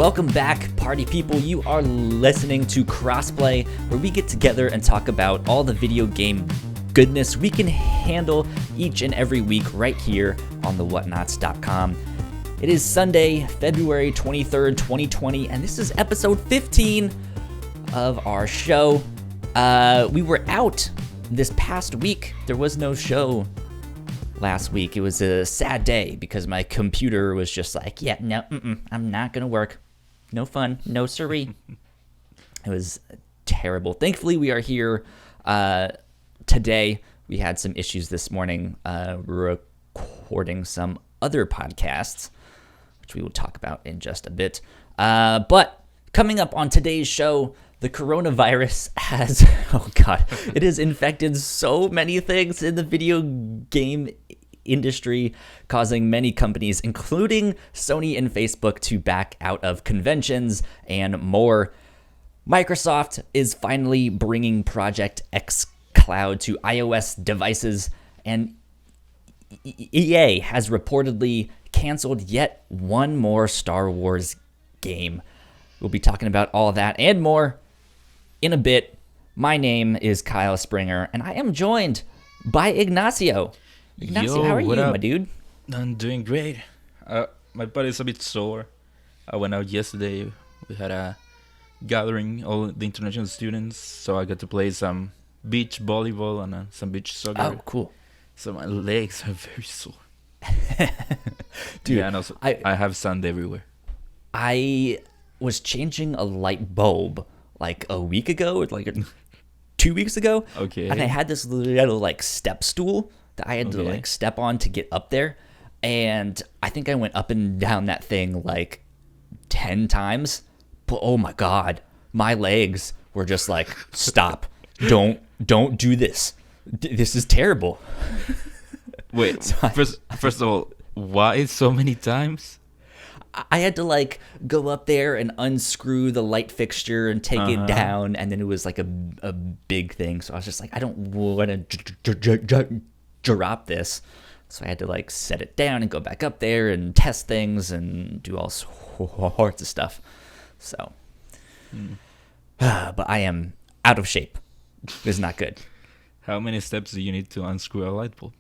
Welcome back, party people. You are listening to Crossplay, where we get together and talk about all the video game goodness we can handle each and every week right here on thewhatnots.com. It is Sunday, February 23rd, 2020, and this is episode 15 of our show. We were out this past week. There was no show last week. It was a sad day because my computer was just like, yeah, no, I'm not going to work. No fun. No siree. It was terrible. Thankfully, we are here today. We had some issues this morning recording some other podcasts, which we will talk about in just a bit. But coming up on today's show, the coronavirus has, it has infected so many things in the video game industry, causing many companies, including Sony and Facebook, to back out of conventions and more. Microsoft is finally bringing Project X Cloud to iOS devices, and EA has reportedly canceled yet one more Star Wars game. We'll be talking about all that and more in a bit. My name is Kyle Springer, and I am joined by Ignacio. Ignacio, how are you, my dude? I'm doing great. My body's a bit sore. I went out yesterday. We had a gathering, all the international students, so I got to play some beach volleyball and some beach soccer. Oh, cool. So my legs are very sore. Dude, yeah, and also I have sand everywhere. I was changing a light bulb like a week ago, like 2 weeks ago. Okay. And I had this little like step stool that I had to like step on to get up there. And I think I went up and down that thing like 10 times. But oh my God, my legs were just like, stop. Don't do this. This is terrible. Wait, so first of all, why so many times? I had to like go up there and unscrew the light fixture and take it down, and then it was like a big thing. So I was just like, I don't want to drop this. So I had to like set it down and go back up there and test things and do all sorts of stuff. So, but I am out of shape. It's not good. How many steps do you need to unscrew a light bulb?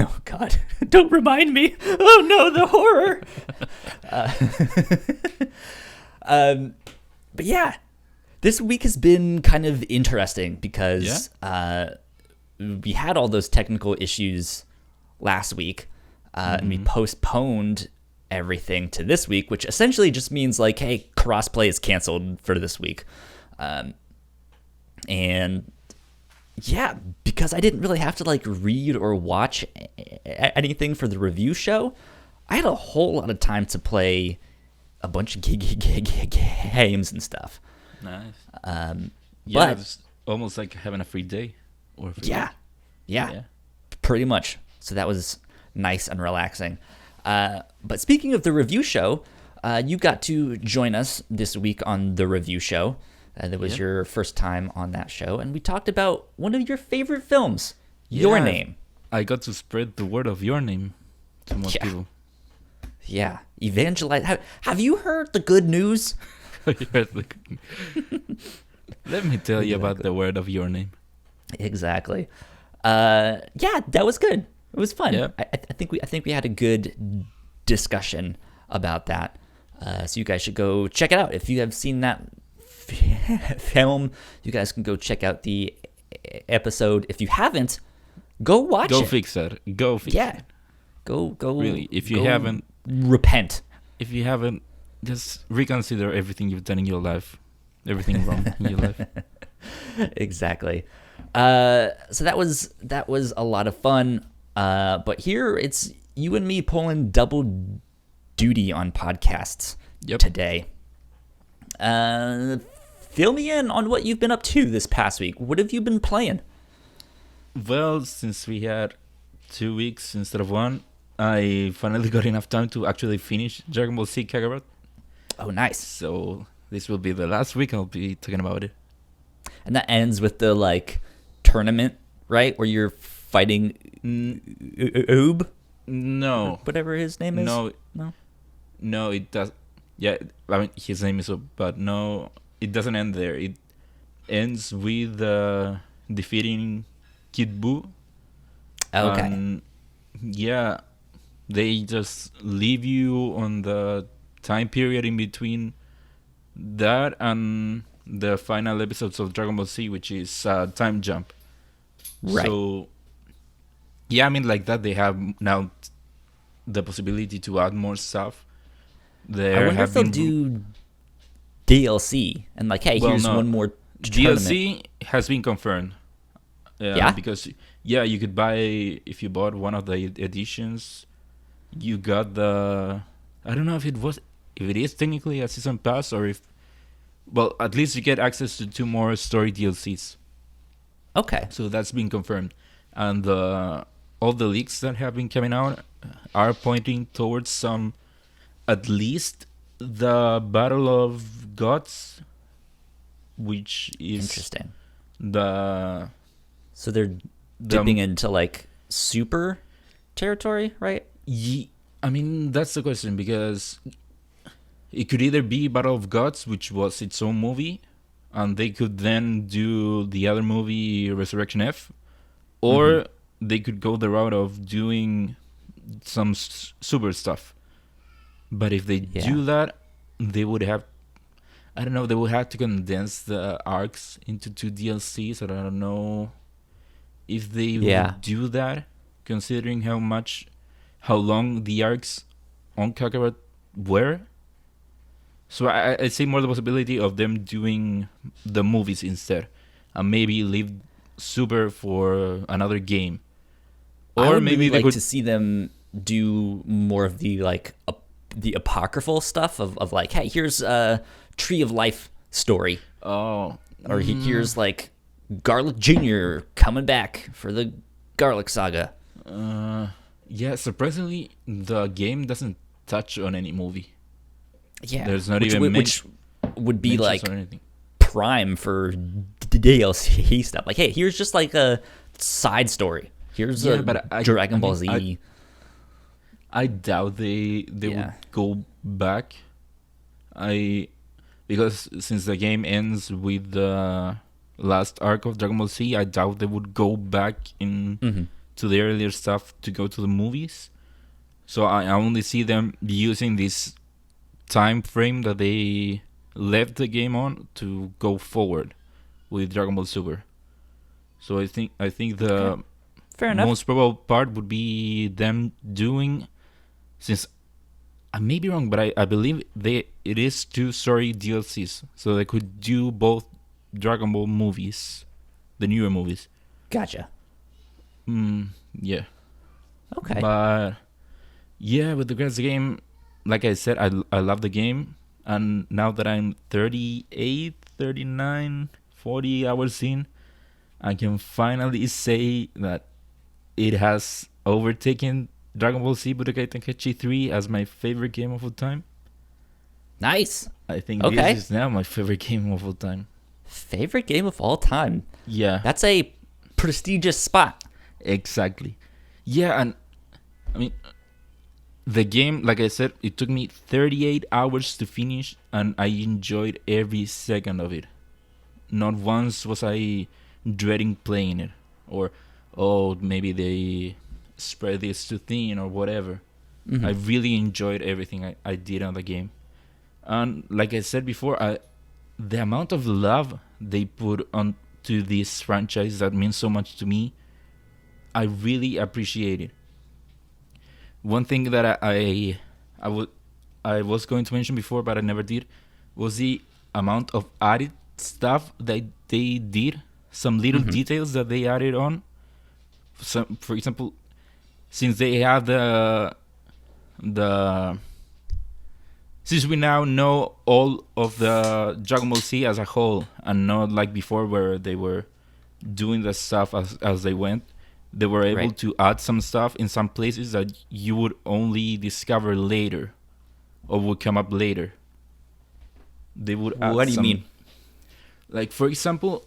Oh, God. Don't remind me. Oh, no, the horror. But yeah, this week has been kind of interesting because we had all those technical issues last week, and we postponed everything to this week, which essentially just means like, hey, Crossplay is canceled for this week. And yeah, because I didn't really have to like read or watch anything for the review show, I had a whole lot of time to play a bunch of games and stuff. Nice. But it's almost like having a free day. Or a free yeah, week. Yeah, pretty much. So that was nice and relaxing. But speaking of the review show, you got to join us this week on the review show. That was your first time on that show, and we talked about one of your favorite films, Your Name. I got to spread the word of Your Name to more people. Yeah, evangelize. Have you heard the good news? Let me tell you about the word of Your Name. Exactly. Yeah, that was good. It was fun. Yeah. I think we had a good discussion about that. So you guys should go check it out. If you have seen that film, you guys can go check out the episode. If you haven't, go watch it. Go fix it. Yeah. Go. Really, if you haven't, repent. If you haven't, just reconsider everything you've done in your life. Everything wrong in your life. Exactly. So that was a lot of fun. But here it's you and me pulling double duty on podcasts today. Fill me in on what you've been up to this past week. What have you been playing? Well, since we had 2 weeks instead of one, I finally got enough time to actually finish Dragon Ball Z Kakarot. Oh, nice. So this will be the last week I'll be talking about it. And that ends with the like tournament, right? Where you're fighting Oob? No. Whatever his name is? No, it does. Yeah, I mean his name is, but no, it doesn't end there. It ends with defeating Kid Buu, Okay. and yeah, they just leave you on the time period in between that and the final episodes of Dragon Ball Z, which is time jump. Right. So yeah, I mean like that they have now the possibility to add more stuff. I There wonder if have they'll been do DLC and like, hey, well, here's no, one more tournament. DLC has been confirmed. Yeah. Because yeah, you could buy if you bought one of the editions, you got the I don't know if it is technically a season pass or if well at least you get access to 2 more story DLCs. Okay. So that's been confirmed, and all the leaks that have been coming out are pointing towards some at least the Battle of Gods, which is Interesting. the So they're the dipping into like super territory, right? I mean, that's the question because it could either be Battle of Gods, which was its own movie, and they could then do the other movie, Resurrection F, or they could go the route of doing some super stuff. But if they do that, they would have, I don't know, they would have to condense the arcs into 2 DLCs. I don't know if they would do that, considering how long the arcs on Kakarot were. So I see more the possibility of them doing the movies instead, and maybe leave Super for another game. Or I would maybe really they like could to see them do more of the like the apocryphal stuff of like, hey, here's a Tree of Life story. Oh, or here's like Garlic Jr. coming back for the Garlic Saga. Yeah, surprisingly, the game doesn't touch on any movie. Yeah, There's not which would be like or anything. prime for DLC stuff. Like, hey, here's just like a side story. Here's a Dragon Ball Z. I doubt they would go back. Because since the game ends with the last arc of Dragon Ball Z, I doubt they would go back in to the earlier stuff to go to the movies. So I only see them using this time frame that they left the game on to go forward with Dragon Ball Super. So I think the Fair enough. most probable part would be them doing, since I may be wrong, but I believe it is 2 story DLCs, so they could do both Dragon Ball movies, the newer movies. Gotcha. Yeah. Okay. But yeah, with regards to the game, like I said, I love the game, and now that I'm 38, 39, 40 hours in, I can finally say that it has overtaken Dragon Ball Z Budokai Tenkaichi 3 as my favorite game of all time. Nice. I think this is now my favorite game of all time. Favorite game of all time? Yeah. That's a prestigious spot. Exactly. Yeah, and I mean, the game, like I said, it took me 38 hours to finish, and I enjoyed every second of it. Not once was I dreading playing it, or oh, maybe they spread this too thin or whatever. I really enjoyed everything I did on the game. And like I said before, the amount of love they put onto this franchise that means so much to me, I really appreciate it. One thing that I was going to mention before, but I never did, was the amount of added stuff that they did. Some little details that they added on. For example, since they have since we now know all of the Dragon Ball Z as a whole, and not like before where they were doing the stuff as they went, they were able to add some stuff in some places that you would only discover later, or would come up later. They would add What do you mean? Like, for example,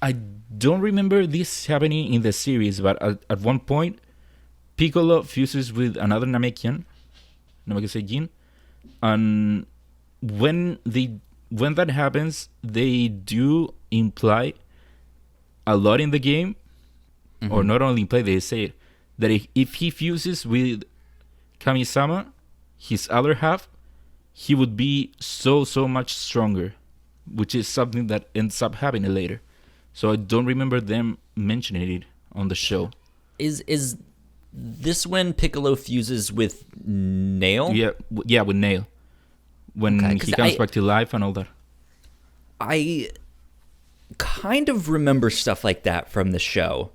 I don't remember this happening in the series, but at one point, Piccolo fuses with another Namekian Seijin, And when that happens, they do imply a lot in the game, or not only imply, they say it, that if he fuses with Kami-sama, his other half, he would be so much stronger, which is something that ends up happening later. So I don't remember them mentioning it on the show. Is this when Piccolo fuses with Nail? Yeah, with Nail. When he comes back to life and all that. I kind of remember stuff like that from the show.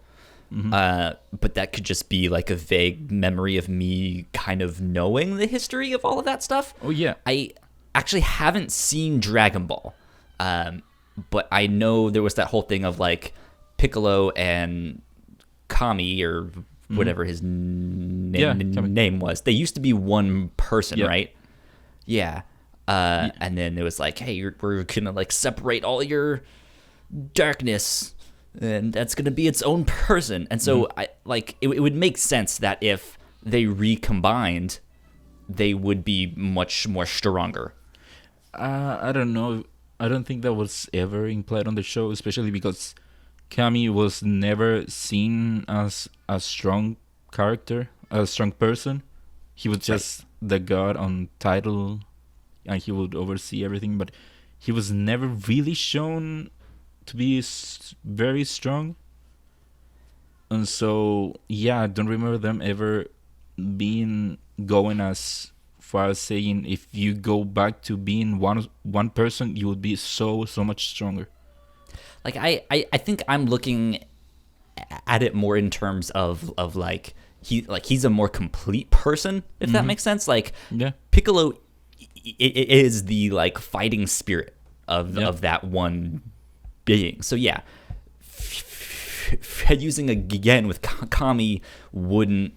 But that could just be like a vague memory of me kind of knowing the history of all of that stuff. Oh, yeah. I actually haven't seen Dragon Ball. But I know there was that whole thing of like Piccolo and Kami or whatever his name was. They used to be one person, right? Yeah. And then it was like, hey, we're going to like separate all your darkness, and that's going to be its own person. And so it would make sense that if they recombined, they would be much more stronger. I don't know. I don't think that was ever implied on the show, especially because Kami was never seen as a strong character, a strong person. He was just the god on title, and he would oversee everything, but he was never really shown to be very strong. And so, yeah, I don't remember them ever going as far as saying if you go back to being one person, you would be so much stronger. Like I think I'm looking at it more in terms of like he's a more complete person, if that makes sense. Like Piccolo is the like fighting spirit of that one being. So yeah, using again with Kami wouldn't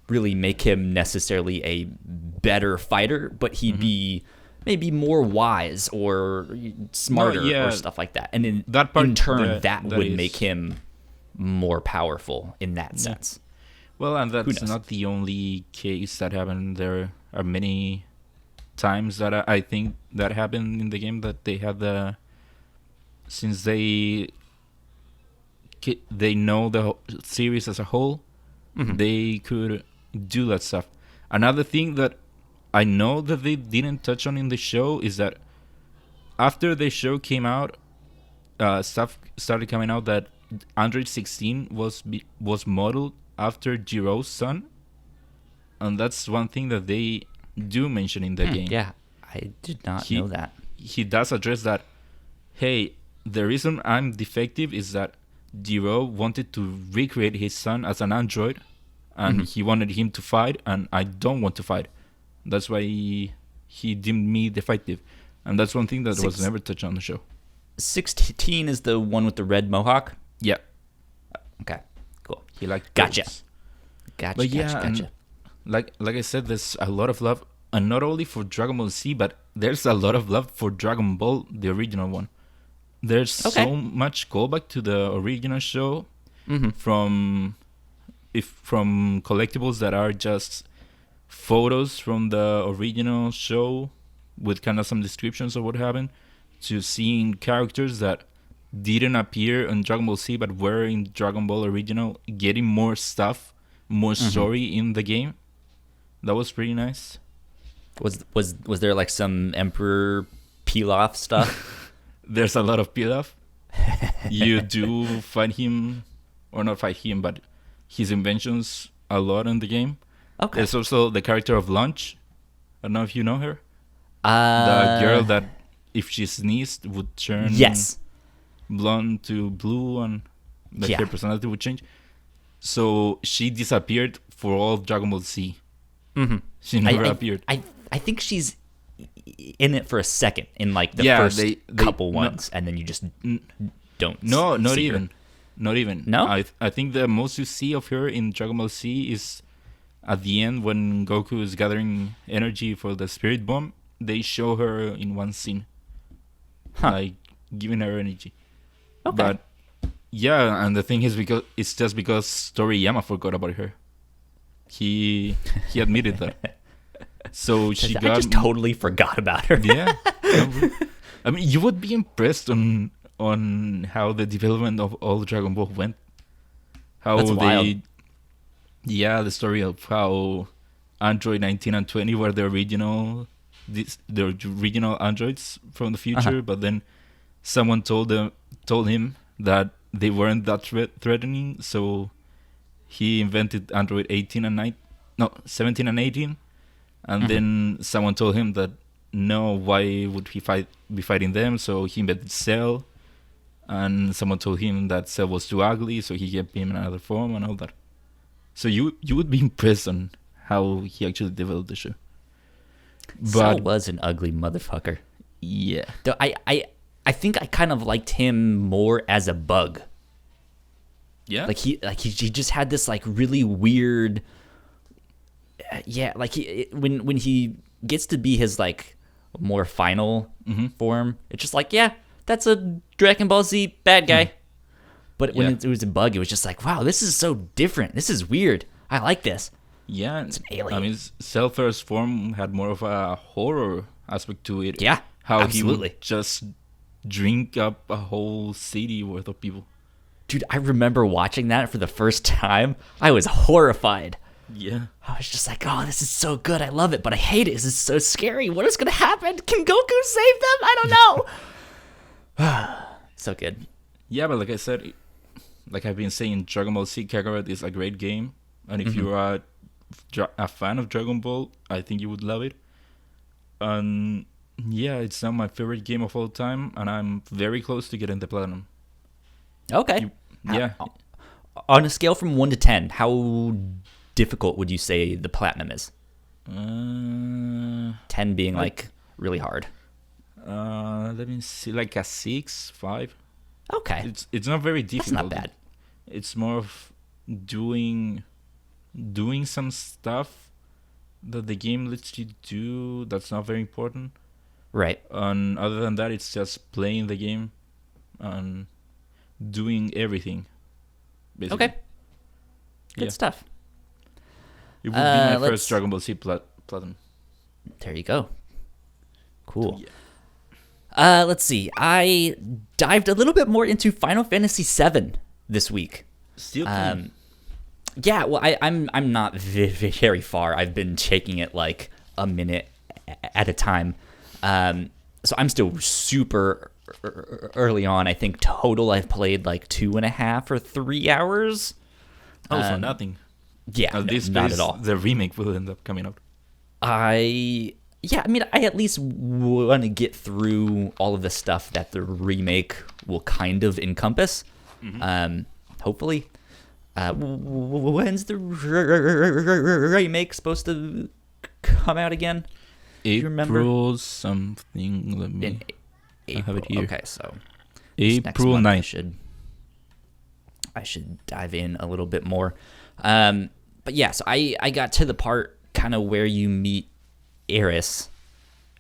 really make him necessarily a better fighter, but he'd be maybe more wise or smarter or stuff like that. And in turn, that would make him more powerful in that sense. Well, and that's not the only case that happened. There are many times that I think that happened in the game, that they had since they know the series as a whole, they could do that stuff. Another thing that I know that they didn't touch on in the show is that after the show came out, stuff started coming out that Android 16 was modeled after Jiro's son, and that's one thing that they do mention in the game. Yeah, I did not know that. He does address that. Hey, the reason I'm defective is that Jiro wanted to recreate his son as an android, and he wanted him to fight, and I don't want to fight. That's why he deemed me defective, and that's one thing that was never touched on the show. 16 is the one with the red mohawk? Yeah. Okay, cool. He liked Gotcha. those. Gotcha. Like I said, there's a lot of love, and not only for Dragon Ball Z, but there's a lot of love for Dragon Ball, the original one. There's so much callback to the original show, from collectibles that are just photos from the original show with kind of some descriptions of what happened, to seeing characters that didn't appear in Dragon Ball Z but were in Dragon Ball original, getting more stuff, more story in the game. That was pretty nice. Was there like some Emperor Pilaf stuff? There's a lot of Pilaf. You do fight him, or not fight him, but his inventions a lot in the game. Okay. There's also the character of Lunch. I don't know if you know her. The girl that, if she sneezed, would turn blonde to blue, and her personality would change. So she disappeared for all of Dragon Ball Z. She never appeared. I think she's in it for a second in like the first couple ones, and then you just don't. No, not even. Not even. No? I think the most you see of her in Dragon Ball Z is at the end when Goku is gathering energy for the Spirit Bomb. They show her in one scene, like giving her energy. Okay. But yeah, and the thing is, because it's just because Toriyama forgot about her. He admitted that. So she I got just totally forgot about her. yeah. I mean, you would be impressed on how the development of all Dragon Ball went. How That's they, wild. yeah, the story of how Android 19 and 20 were the original androids from the Uh-huh. future, but then someone told him that they weren't that threatening, so he invented Android 18 and 9, no, 17 and 18, and Mhm. then someone told him that no, why would he be fighting them? So he invented Cell, and someone told him that Cell was too ugly, so he gave him another form and all that. So you would be impressed on how he actually developed the show. Cell But was an ugly motherfucker. yeah, Though I think I kind of liked him more as a bug. yeah, Like he just had this like really weird yeah, like when he gets to be his like more final form, it's just like, yeah, that's a Dragon Ball Z bad guy. But when Yeah. it was a bug, it was just like, wow, this is so different. This is weird. I like this. yeah. It's an alien. I mean, Cell first form had more of a horror aspect to it. Yeah, How absolutely. he would just drink up a whole city worth of people. Dude, I remember watching that for the first time. I was horrified. Yeah. I was just like, oh, this is so good. I love it, but I hate it. This is so scary. What is going to happen? Can Goku save them? I don't know. So good. Yeah, but like I said, like I've been saying, Dragon Ball Z Kakarot is a great game, and if you're a fan of Dragon Ball, I think you would love it. And yeah, it's now my favorite game of all time, and I'm very close to getting the platinum. Okay. Yeah, On a scale from 1 to 10, how difficult would you say the platinum is? 10 being like really hard. let me see, like a 6, 5. Okay. It's not very That's difficult. not bad. It's more of doing some stuff that the game lets you do. That's not very important. Right. And other than that, it's just playing the game and doing everything. Basically. Okay. Good Yeah. stuff. It would be my let's- first Dragon Ball Z platinum. There you go. Cool. Yeah. Let's see. I dived a little bit more into Final Fantasy VII this week. Still playing. Yeah, well, I'm not very far. I've been taking it like a minute at a time. So I'm still super early on. I think total I've played like 2.5 or 3 hours. So nothing. Yeah, At this not pace, at all. the remake will end up coming out. I at least want to get through all of the stuff that the remake will kind of encompass. Hopefully. When's the remake supposed to come out again? you remember? April something. Let me. In I have it here. Okay, so this next April month 9th. I should dive in a little bit more. But yeah, so I got to the part kind of where you meet Eris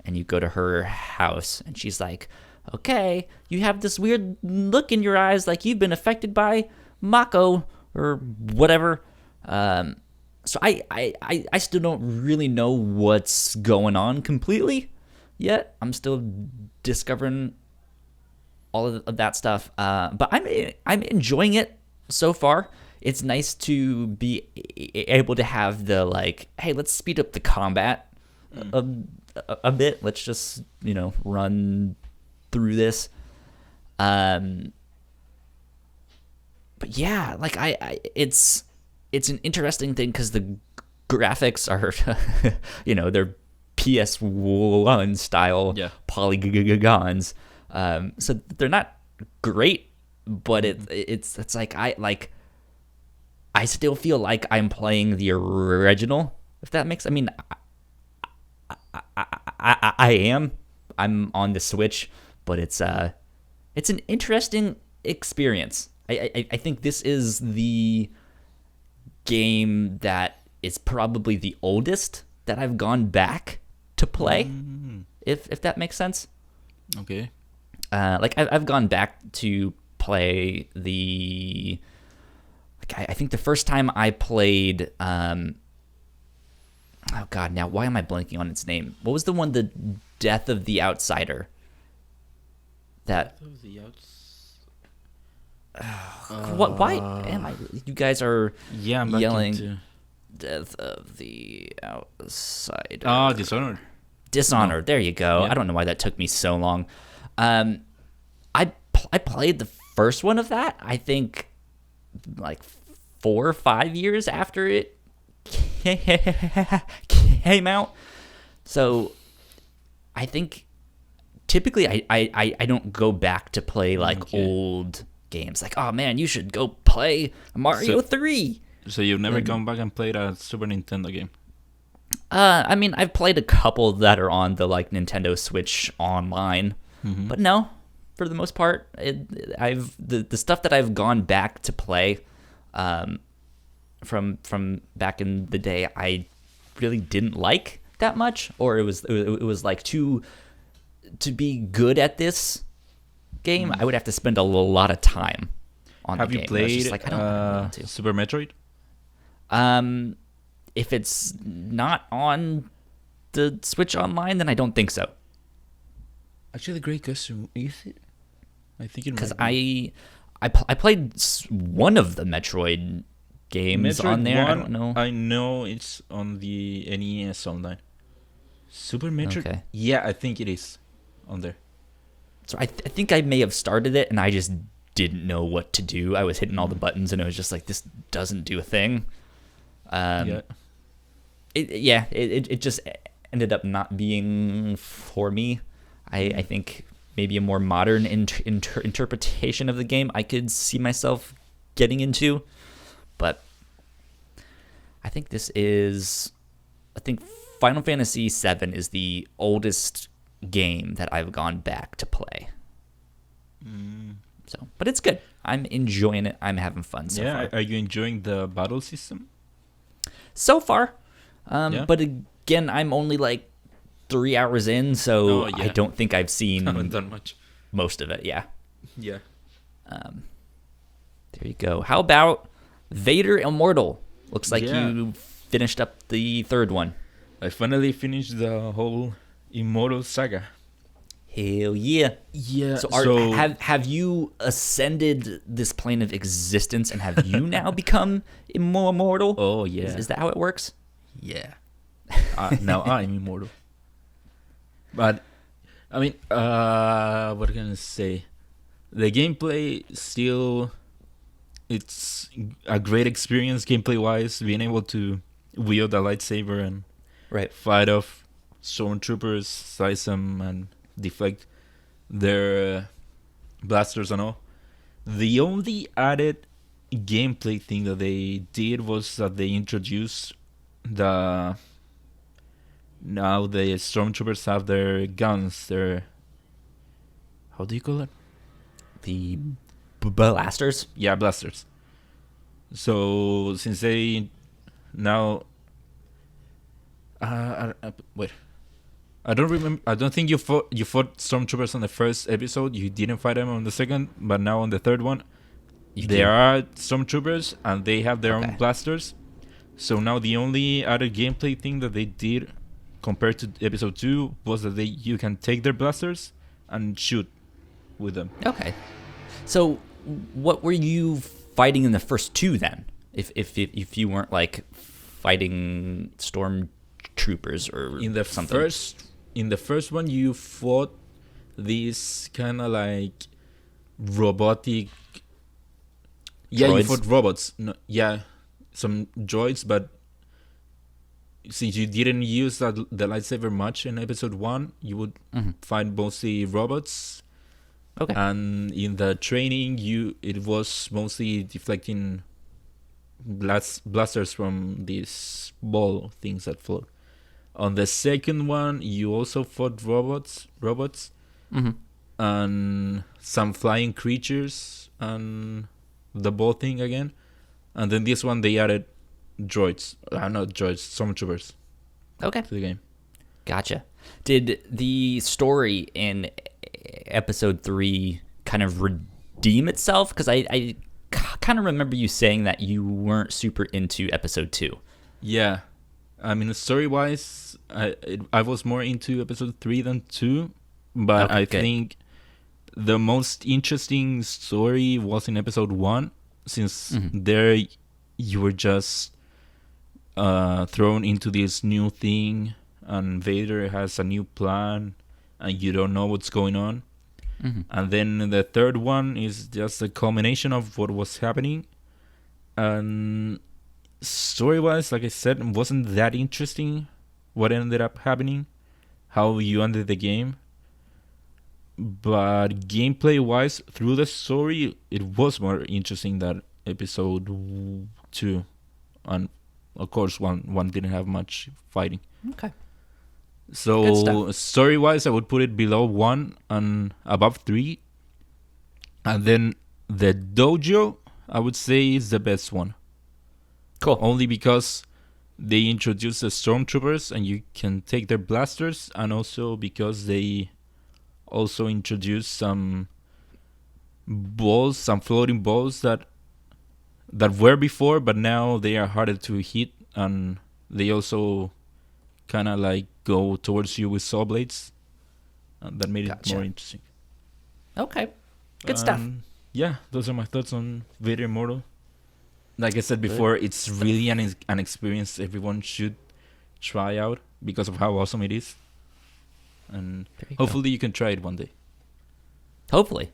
and you go to her house and she's like, okay, you have this weird look in your eyes like you've been affected by Mako or whatever. So I still don't really know what's going on completely yet. I'm still discovering all of that stuff. But I'm enjoying it so far. It's nice to be able to have the like, hey, let's speed up the combat a bit. Let's just, run through this. But yeah, like it's an interesting thing because the graphics are, they're PS1 style polygons. So they're not great, but it's like I still feel like I'm playing the original. If that makes, I am. I'm on the Switch, but it's an interesting experience. I think this is the game that is probably the oldest that I've gone back to play, if that makes sense. Okay. I've gone back to play the. I think the first time I played, Oh God, now why am I blanking on its name? What was the one, the Death of the Outsider? That Of the outs. what? Why am I? You guys are Yeah, I'm yelling. back into. Death of the Outsider. Ah, Dishonored. Dishonored. There you go. Yeah. I don't know why that took me so long. I played the first one of that. I think like 4 or 5 years after it came out. So I think typically I don't go back to play like old games. Like, oh man, you should go play Mario 3. So you've never gone back and played a Super Nintendo game? I mean, I've played a couple that are on the like Nintendo Switch Online, but no, for the most part, the stuff that I've gone back to play, from back in the day, I really didn't like that much, or it was like to be good at this game, I would have to spend a lot of time on Have the you game. And I was played just like, I don't want to. Super Metroid? If it's not on the Switch Online, then I don't think so. Actually, great question. Is it? I think it Because might be. I played one of the Metroid games Metroid on there. 1, I don't know. I know it's on the NES Online. Super Metroid? Okay. Yeah, I think it is on there. So I think I may have started it, and I just didn't know what to do. I was hitting all the buttons, and it was just like, this doesn't do a thing. Yeah. It just ended up not being for me. I think maybe a more modern interpretation of the game I could see myself getting into, but I think Final Fantasy VII is the oldest game that I've gone back to play. So, but it's good. I'm enjoying it. I'm having fun so far. Are you enjoying the battle system? So far. Yeah. But again, I'm only like 3 hours in, so Oh, yeah. I don't think I've I seen haven't done much. most of it. Yeah. Yeah. There you go. How about Vader Immortal? Looks like Yeah. you finished up the third one. I finally finished the whole Immortal saga. Hell yeah. Yeah. So, have you ascended this plane of existence, and have you now become immortal? Oh, yeah. Is that how it works? Yeah. Now I'm immortal. But, I mean, what can I say? The gameplay still, it's a great experience gameplay-wise, being able to wield a lightsaber and Right. fight off stormtroopers, size them, and deflect their blasters and all. The only added gameplay thing that they did was that they introduced now the stormtroopers have their guns, their, how do you call it? The blasters? Yeah, blasters. So since they now, wait, I don't remember. I don't think you fought stormtroopers on the first episode. You didn't fight them on the second, but now on the third one, there are stormtroopers and they have their own blasters. So now the only added gameplay thing that they did compared to episode 2 was that you can take their blasters and shoot with them. Okay. So what were you fighting in the first two then? If you weren't like fighting stormtroopers or In the something. first one, you fought these kind of like robotic. Yeah, Droids? you fought robots. No, yeah, some droids, but since you didn't use the lightsaber much in episode 1, you would fight mostly robots. Okay. And in the training, it was mostly deflecting blasters from these ball things that float. On the second one, you also fought robots, and some flying creatures, and the ball thing again. And then this one, they added droids. Not droids, stormtroopers Okay. to the game. Gotcha. Did the story in episode 3 kind of redeem itself? Because I kind of remember you saying that you weren't super into episode 2. Yeah. I mean, story-wise, I was more into episode 3 than 2, but Okay, I good. think the most interesting story was in episode 1, since there you were just thrown into this new thing, and Vader has a new plan, and you don't know what's going on. And then the third one is just a culmination of what was happening. And story-wise, like I said, it wasn't that interesting what ended up happening, how you ended the game. But gameplay-wise, through the story, it was more interesting than episode 2. And of course, one didn't have much fighting. Okay. Good So stuff. story-wise, I would put it below 1 and above 3. And then the dojo, I would say, is the best one. Cool. Only because they introduce the stormtroopers and you can take their blasters, and also because they also introduce some balls, some floating balls that were before, but now they are harder to hit, and they also kind of like go towards you with saw blades. That made it more interesting. Okay. Good stuff. Yeah, those are my thoughts on Vader Immortal. Like I said before, it's really an experience everyone should try out because of how awesome it is. And hopefully you can try it one day. Hopefully.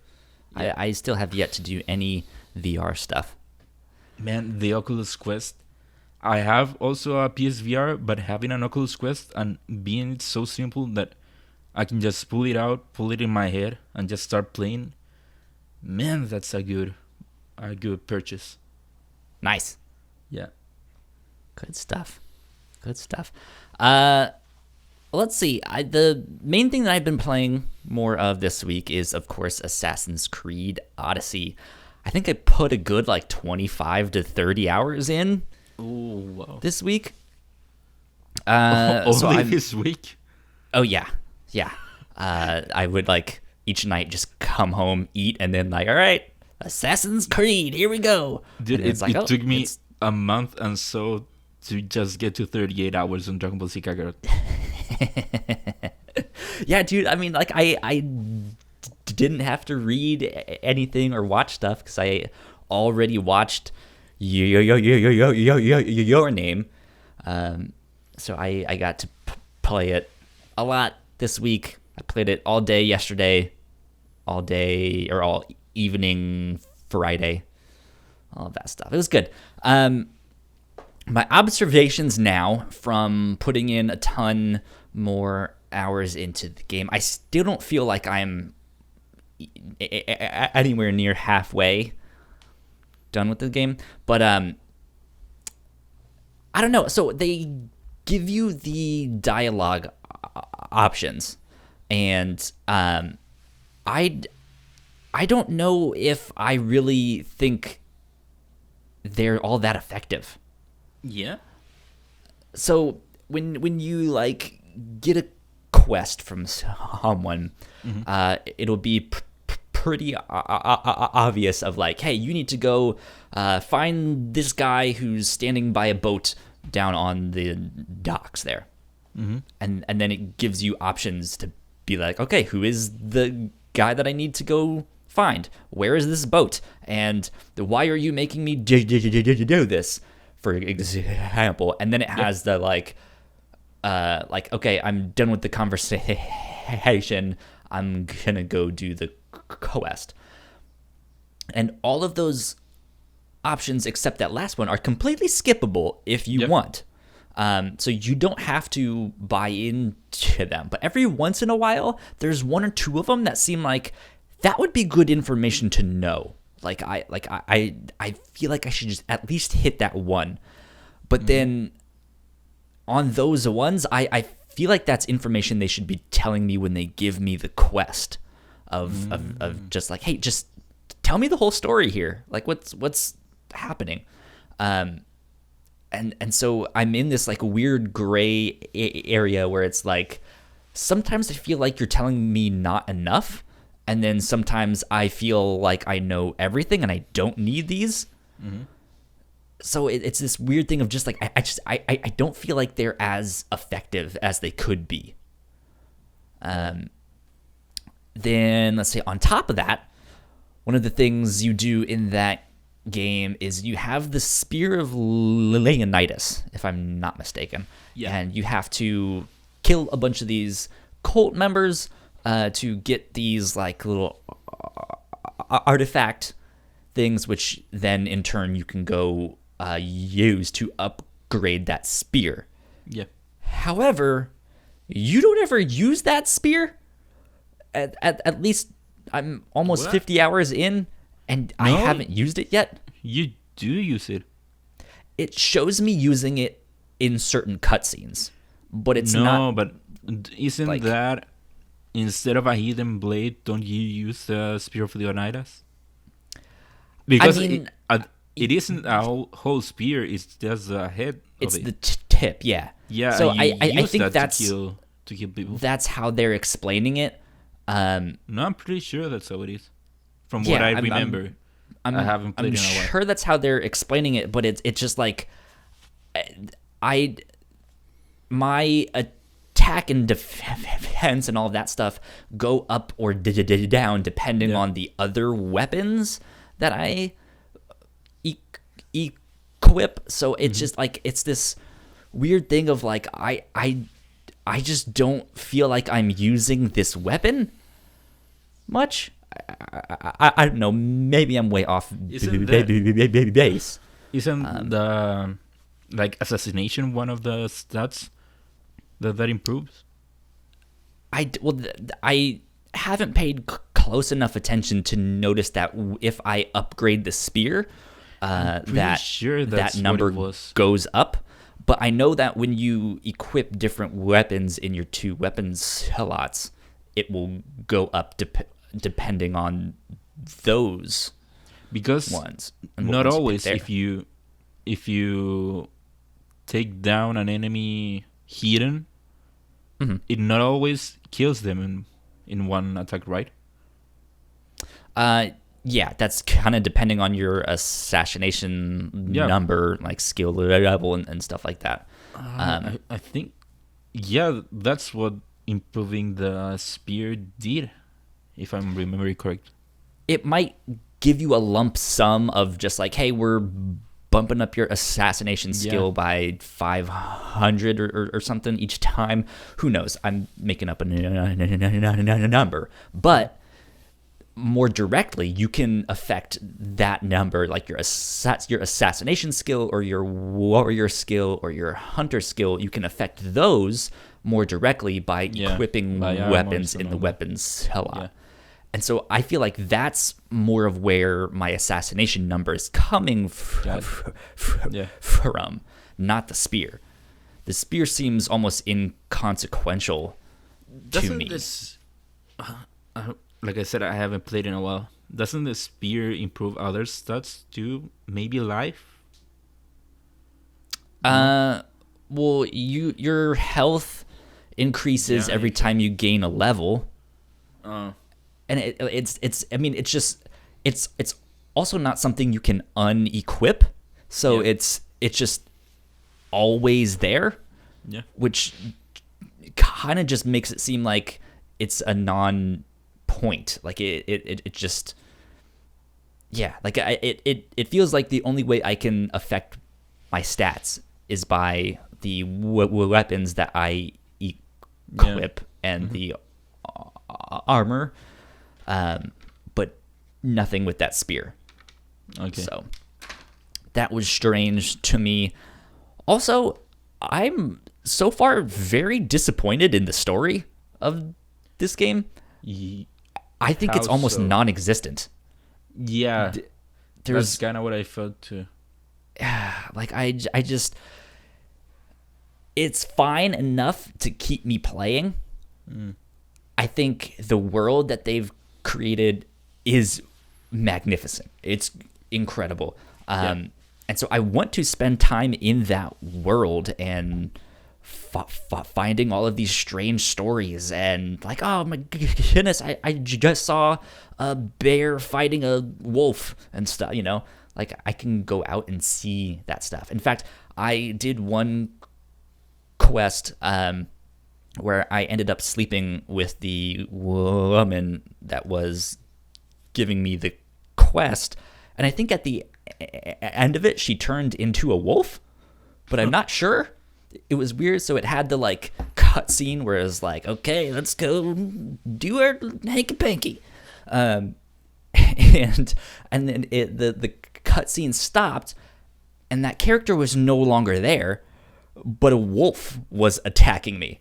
Yeah. I still have yet to do any VR stuff. Man, the Oculus Quest. I have also a PSVR, but having an Oculus Quest and being it so simple that I can just pull it out, pull it in my head, and just start playing. Man, that's a good purchase. Nice. Yeah. Good stuff. Good stuff. Let's see. The main thing that I've been playing more of this week is, of course, Assassin's Creed Odyssey. I think I put a good 25 to 30 hours in this week. Only this week? Oh, yeah. Yeah. I would each night just come home, eat, and then all right, Assassin's Creed, here we go. Dude, it took me a month and so to just get to 38 hours on Dragon Ball Z Kakarot. Yeah, dude, I mean, I didn't have to read anything or watch stuff because I already watched your name. So I got to play it a lot this week. I played it all day yesterday, all evening Friday, all of that stuff. It was good. My observations now from putting in a ton more hours into the game, I still don't feel like I'm anywhere near halfway done with the game, but I don't know. So they give you the dialogue options, and I don't know if I really think they're all that effective. Yeah. So when you get a quest from someone, it'll be pretty obvious of hey, you need to go find this guy who's standing by a boat down on the docks there. And then it gives you options to be okay, who is the guy that I need to go find? Where is this boat? And why are you making me do this, for example? And then it has the okay, I'm done with the conversation, I'm gonna go do the quest. And all of those options except that last one are completely skippable if you want. So you don't have to buy into them. But every once in a while, there's one or two of them that seem like that would be good information to know. I feel like I should just at least hit that one. But then on those ones, I feel like that's information they should be telling me when they give me the quest of just hey, just tell me the whole story here. What's happening? And so I'm in this weird gray area where it's sometimes I feel like you're telling me not enough, and then sometimes I feel like I know everything and I don't need these. so it's this weird thing of just like I don't feel like they're as effective as they could be. Then let's say on top of that, one of the things you do in that game is you have the Spear of Leonidas, if I'm not mistaken. Yeah. And you have to kill a bunch of these cult members to get these like little artifact things, which then in turn you can go use to upgrade that spear. Yeah. However, you don't ever use that spear. At least I'm almost 50 hours in, and I haven't used it yet. You do use it. It shows me using it in certain cutscenes, but it's not. No, but isn't like, that instead of a hidden blade, don't you use the Spear of Leonidas? Because I mean, it isn't a whole spear; it's just the head. It's of it. the tip, yeah. Yeah, so and you I use think that that's to kill people. that's how they're explaining it. No, I'm pretty sure that's how it is. From what I remember, I haven't played in a while. I'm sure that's how they're explaining it, but it's just like my attack and defense and all of that stuff go up or down depending on the other weapons that I equip. So it's just like it's this weird thing of like I just don't feel like I'm using this weapon much. I don't know. Maybe I'm way off base. Isn't the like assassination one of the stats that improves? I haven't paid close enough attention to notice that if I upgrade the spear, that number goes up. But I know that when you equip different weapons in your 2 weapon slots, it will go up depending on those ones. Not always. If you take down an enemy hidden, it not always kills them in one attack, right? Yeah, that's kind of depending on your assassination number, like skill level and stuff like that. I think, that's what improving the spear did, if I'm remembering correct. It might give you a lump sum of just like, hey, we're bumping up your assassination skill by 500 or something each time. Who knows? I'm making up a number. But more directly, you can affect that number, like your assassination skill or your warrior skill or your hunter skill. You can affect those more directly by equipping weapons in the weapons slot. Yeah. And so I feel like that's more of where my assassination number is coming from, not the spear. The spear seems almost inconsequential to me. Like I said, I haven't played in a while. Doesn't the spear improve other stats too? Maybe life? Well, your health increases every time you gain a level. And it's also not something you can unequip. So it's just always there. Yeah. Which kind of just makes it seem like it's a non-point. Like it just, like it feels like the only way I can affect my stats is by the weapons that I equip and the armor, but nothing with that spear. Okay. So that was strange to me. Also, I'm so far very disappointed in the story of this game. I think it's almost non-existent. Yeah, that's kind of what I felt too. Like I just, it's fine enough to keep me playing. I think the world that they've created is magnificent. It's incredible. And so I want to spend time in that world and finding all of these strange stories and like, oh my goodness, I just saw a bear fighting a wolf and stuff, like I can go out and see that stuff. In fact, I did one quest where I ended up sleeping with the woman that was giving me the quest, and I think at the end of it she turned into a wolf, but I'm not sure. It was weird. So it had the like cutscene where it was like, okay, let's go do our hanky panky, and then the cutscene stopped, and that character was no longer there, but a wolf was attacking me.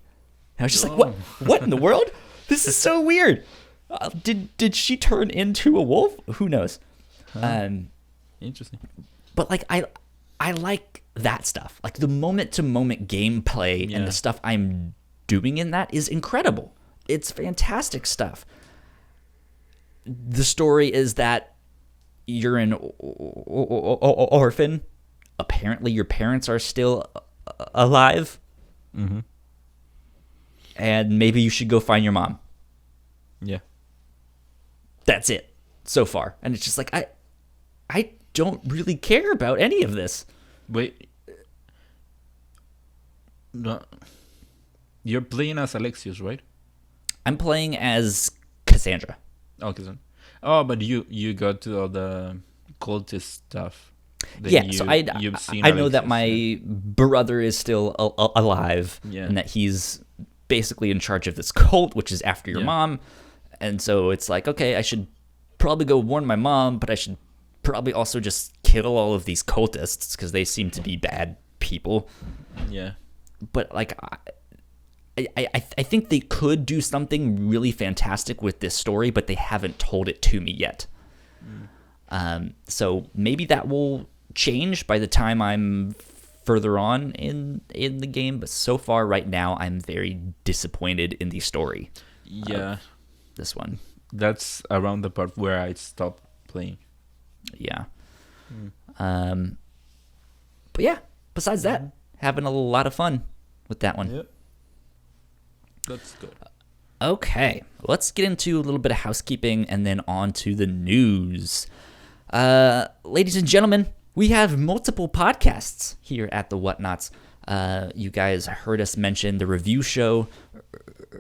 I was just like, what in the world? This is so weird. Did she turn into a wolf? Who knows? Interesting. But like I like that stuff. Like the moment to moment gameplay and the stuff I'm doing in that is incredible. It's fantastic stuff. The story is that you're an orphan. Apparently your parents are still alive. Mm-hmm. And maybe you should go find your mom. Yeah. That's it so far. And it's just like, I don't really care about any of this. Wait. No. You're playing as Alexius, right? I'm playing as Cassandra. Okay. Oh, but you got to all the cultist stuff. So I know that my brother is still alive, and that he's basically in charge of this cult, which is after your mom. And so it's like, okay, I should probably go warn my mom, but I should probably also just kill all of these cultists because they seem to be bad people. Yeah. But like, I think they could do something really fantastic with this story, but they haven't told it to me yet. So maybe that will change by the time I'm further on in the game. But so far, right now, I'm very disappointed in the story. Yeah. This one. That's around the part where I stopped playing. Yeah. But yeah, besides that, having a lot of fun with that one. Yep. That's good. Okay, let's get into a little bit of housekeeping and then on to the news. Ladies and gentlemen, we have multiple podcasts here at the Whatnots. You guys heard us mention the review show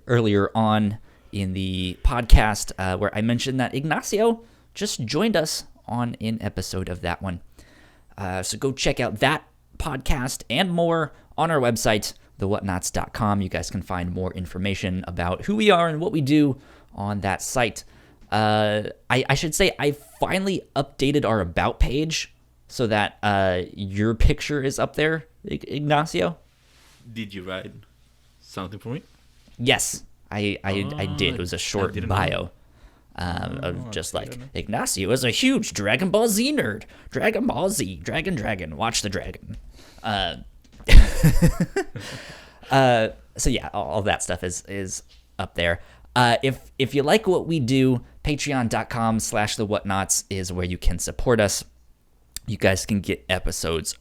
earlier on in the podcast, where I mentioned that Ignacio just joined us on an episode of that one. So go check out that podcast and more on our website, thewhatnots.com. You guys can find more information about who we are and what we do on that site. I should say I finally updated our About page so that your picture is up there, Ignacio. Did you write something for me? Yes, I did. It was a short bio of just like, Ignacio is a huge Dragon Ball Z nerd. Dragon Ball Z, Dragon, watch the dragon. So yeah, all that stuff is up there. If you like what we do, patreon.com/thewhatnots is where you can support us. You guys can get episodes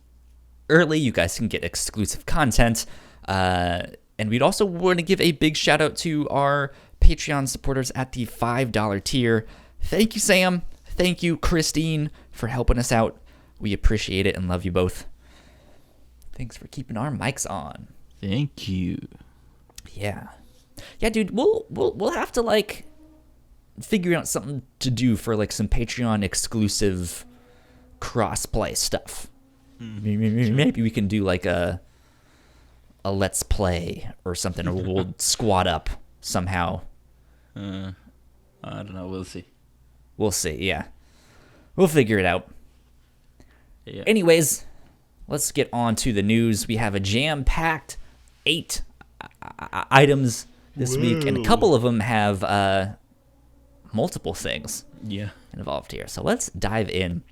early. You guys can get exclusive content. And we'd also want to give a big shout out to our Patreon supporters at the $5 tier. Thank you, Sam. Thank you, Christine, for helping us out. We appreciate it and love you both. Thanks for keeping our mics on. Thank you. Yeah, dude. We'll have to like figure out something to do for like some Patreon exclusive crossplay stuff. Maybe we can do like a let's play or something, or we'll squad up somehow. I don't know. We'll see. We'll see. Yeah, we'll figure it out. Yeah. Anyways, let's get on to the news. We have a jam-packed 8 items this week, and a couple of them have multiple things involved here. So let's dive in.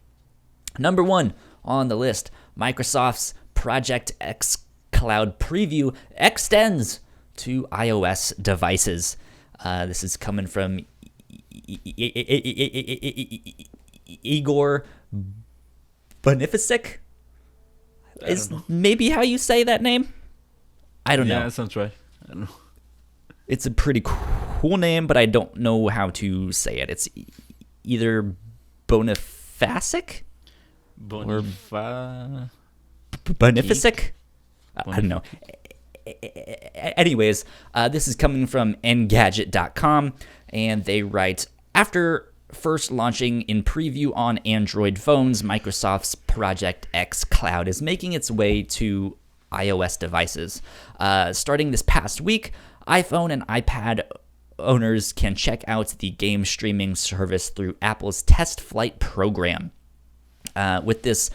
Number 1 on the list, Microsoft's Project X Cloud preview extends to iOS devices. This is coming from Igor Bonifacic. Is maybe how you say that name? I don't know. Yeah, that sounds right. I don't know. It's a pretty cool name, but I don't know how to say it. It's either Bonifacic Bonifa. Beneficic? I don't know. Anyways, this is coming from Engadget.com, and they write, after first launching in preview on Android phones, Microsoft's Project X Cloud is making its way to iOS devices. Starting this past week, iPhone and iPad owners can check out the game streaming service through Apple's Test Flight program. With this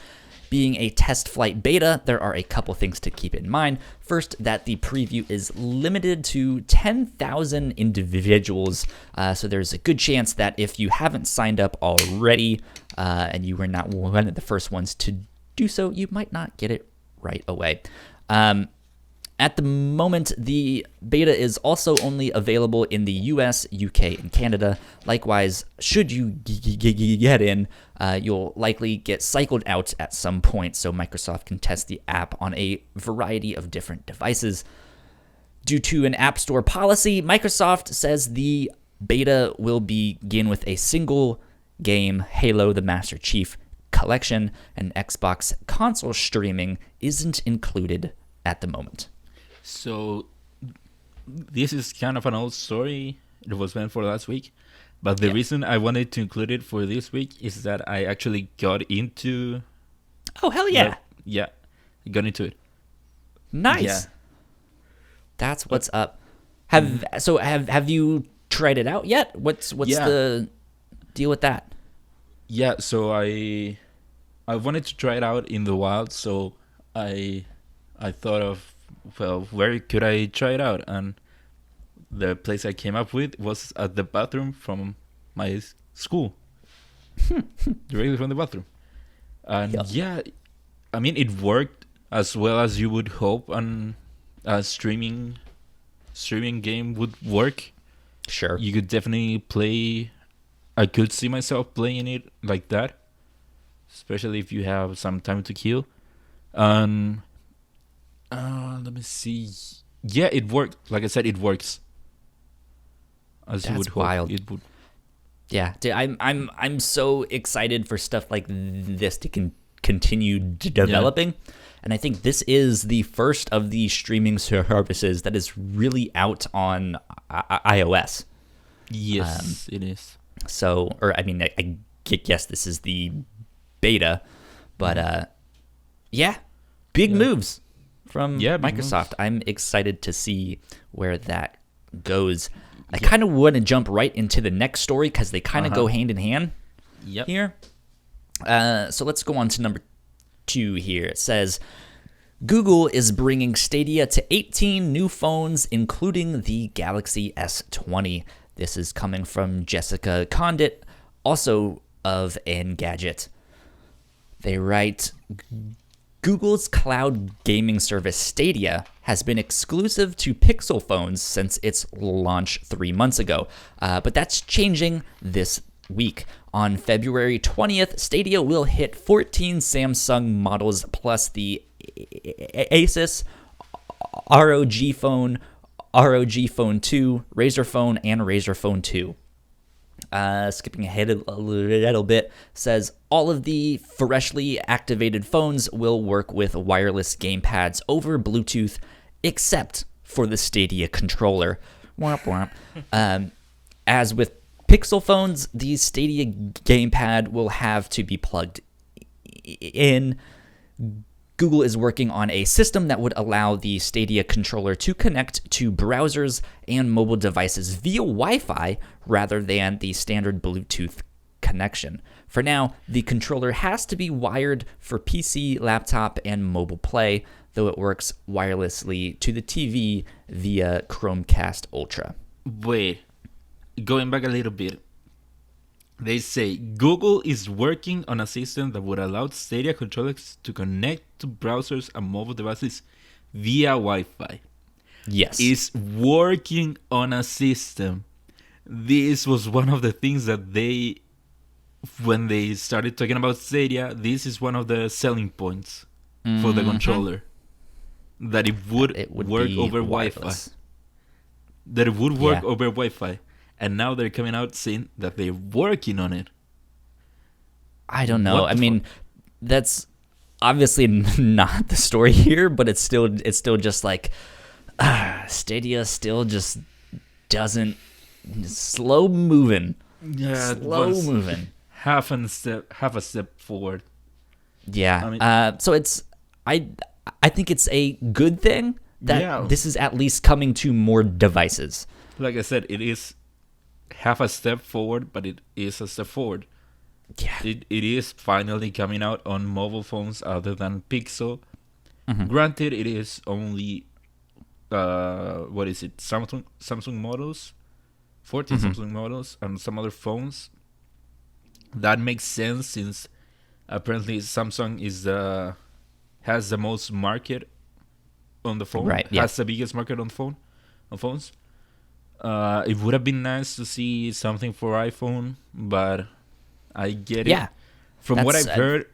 being a test flight beta, there are a couple things to keep in mind. First, that the preview is limited to 10,000 individuals, so there's a good chance that if you haven't signed up already and you were not one of the first ones to do so, you might not get it right away. At the moment, the beta is also only available in the US, UK, and Canada. Likewise, should you get in, you'll likely get cycled out at some point, so Microsoft can test the app on a variety of different devices. Due to an App Store policy, Microsoft says the beta will begin with a single game, Halo the Master Chief Collection, and Xbox console streaming isn't included at the moment. So this is kind of an old story. It was meant for last week. But the reason I wanted to include it for this week is that I actually got into... Oh, hell yeah. I got into it. Nice. Yeah. That's what's up. Have you tried it out yet? What's the deal with that? Yeah, so I wanted to try it out in the wild, so I thought of, well, where could I try it out? And the place I came up with was at the bathroom from my school. Directly from the bathroom. And I mean, it worked as well as you would hope a streaming game would work. Sure. You could definitely play. I could see myself playing it like that, especially if you have some time to kill. Let me see. Yeah, it worked. Like I said, it works. As you would hope wild. It would. Yeah, dude, I'm so excited for stuff like this to continue developing, and I think this is the first of the streaming services that is really out on iOS. Yes, it is. So, or I mean, I guess this is the beta, but big moves from Microsoft. I'm excited to see where that goes. I kind of want to jump right into the next story because they kind of go hand in hand here. So let's go on to number 2 here. It says, Google is bringing Stadia to 18 new phones, including the Galaxy S20. This is coming from Jessica Condit, also of Engadget. They write, Google's cloud gaming service Stadia has been exclusive to Pixel phones since its launch 3 months ago, but that's changing this week. On February 20th, Stadia will hit 14 Samsung models plus the Asus, ROG Phone, ROG Phone 2, Razer Phone, and Razer Phone 2. Skipping ahead a little bit, says all of the freshly activated phones will work with wireless gamepads over Bluetooth, except for the Stadia controller. Womp womp. As with Pixel phones, the Stadia gamepad will have to be plugged in. Google is working on a system that would allow the Stadia controller to connect to browsers and mobile devices via Wi-Fi rather than the standard Bluetooth connection. For now, the controller has to be wired for PC, laptop, and mobile play, though it works wirelessly to the TV via Chromecast Ultra. Wait, going back a little bit. They say Google is working on a system that would allow Stadia controllers to connect to browsers and mobile devices via Wi-Fi. Yes. Is working on a system. This was one of the things that when they started talking about Stadia, this is one of the selling points for the controller. That it would work over Wi-Fi. That it would work over Wi-Fi. And now they're coming out saying that they're working on it. I don't know. I mean, that's obviously not the story here, but it's still just like Stadia still just doesn't slow moving. Yeah, Slow moving. Half a step forward. Yeah. I mean, so it's I think it's a good thing that this is at least coming to more devices. Like I said, it is half a step forward, but it is a step forward. Yeah. It is finally coming out on mobile phones other than Pixel. Mm-hmm. Granted, it is only what is it? Samsung models, 14 Mm-hmm. Samsung models, and some other phones. That makes sense since apparently Samsung has the most market on the phone. Right. Yeah. Has the biggest market on phones. It would have been nice to see something for iPhone, but I get it. Yeah. From what I've heard,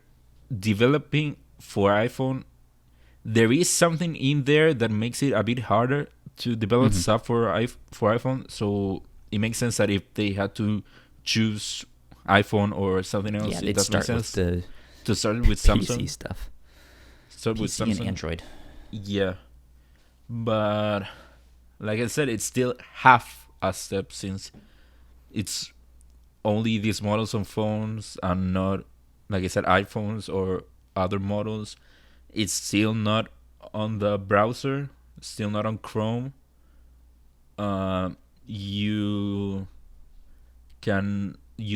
developing for iPhone, there is something in there that makes it a bit harder to develop stuff for iPhone. So it makes sense that if they had to choose iPhone or something else, it does make sense to start with Samsung. PC stuff. Start with PC Samsung and Android. Yeah, but like I said, it's still half a step since it's only these models on phones and not, like I said, iPhones or other models. It's still not on the browser, still not on Chrome. You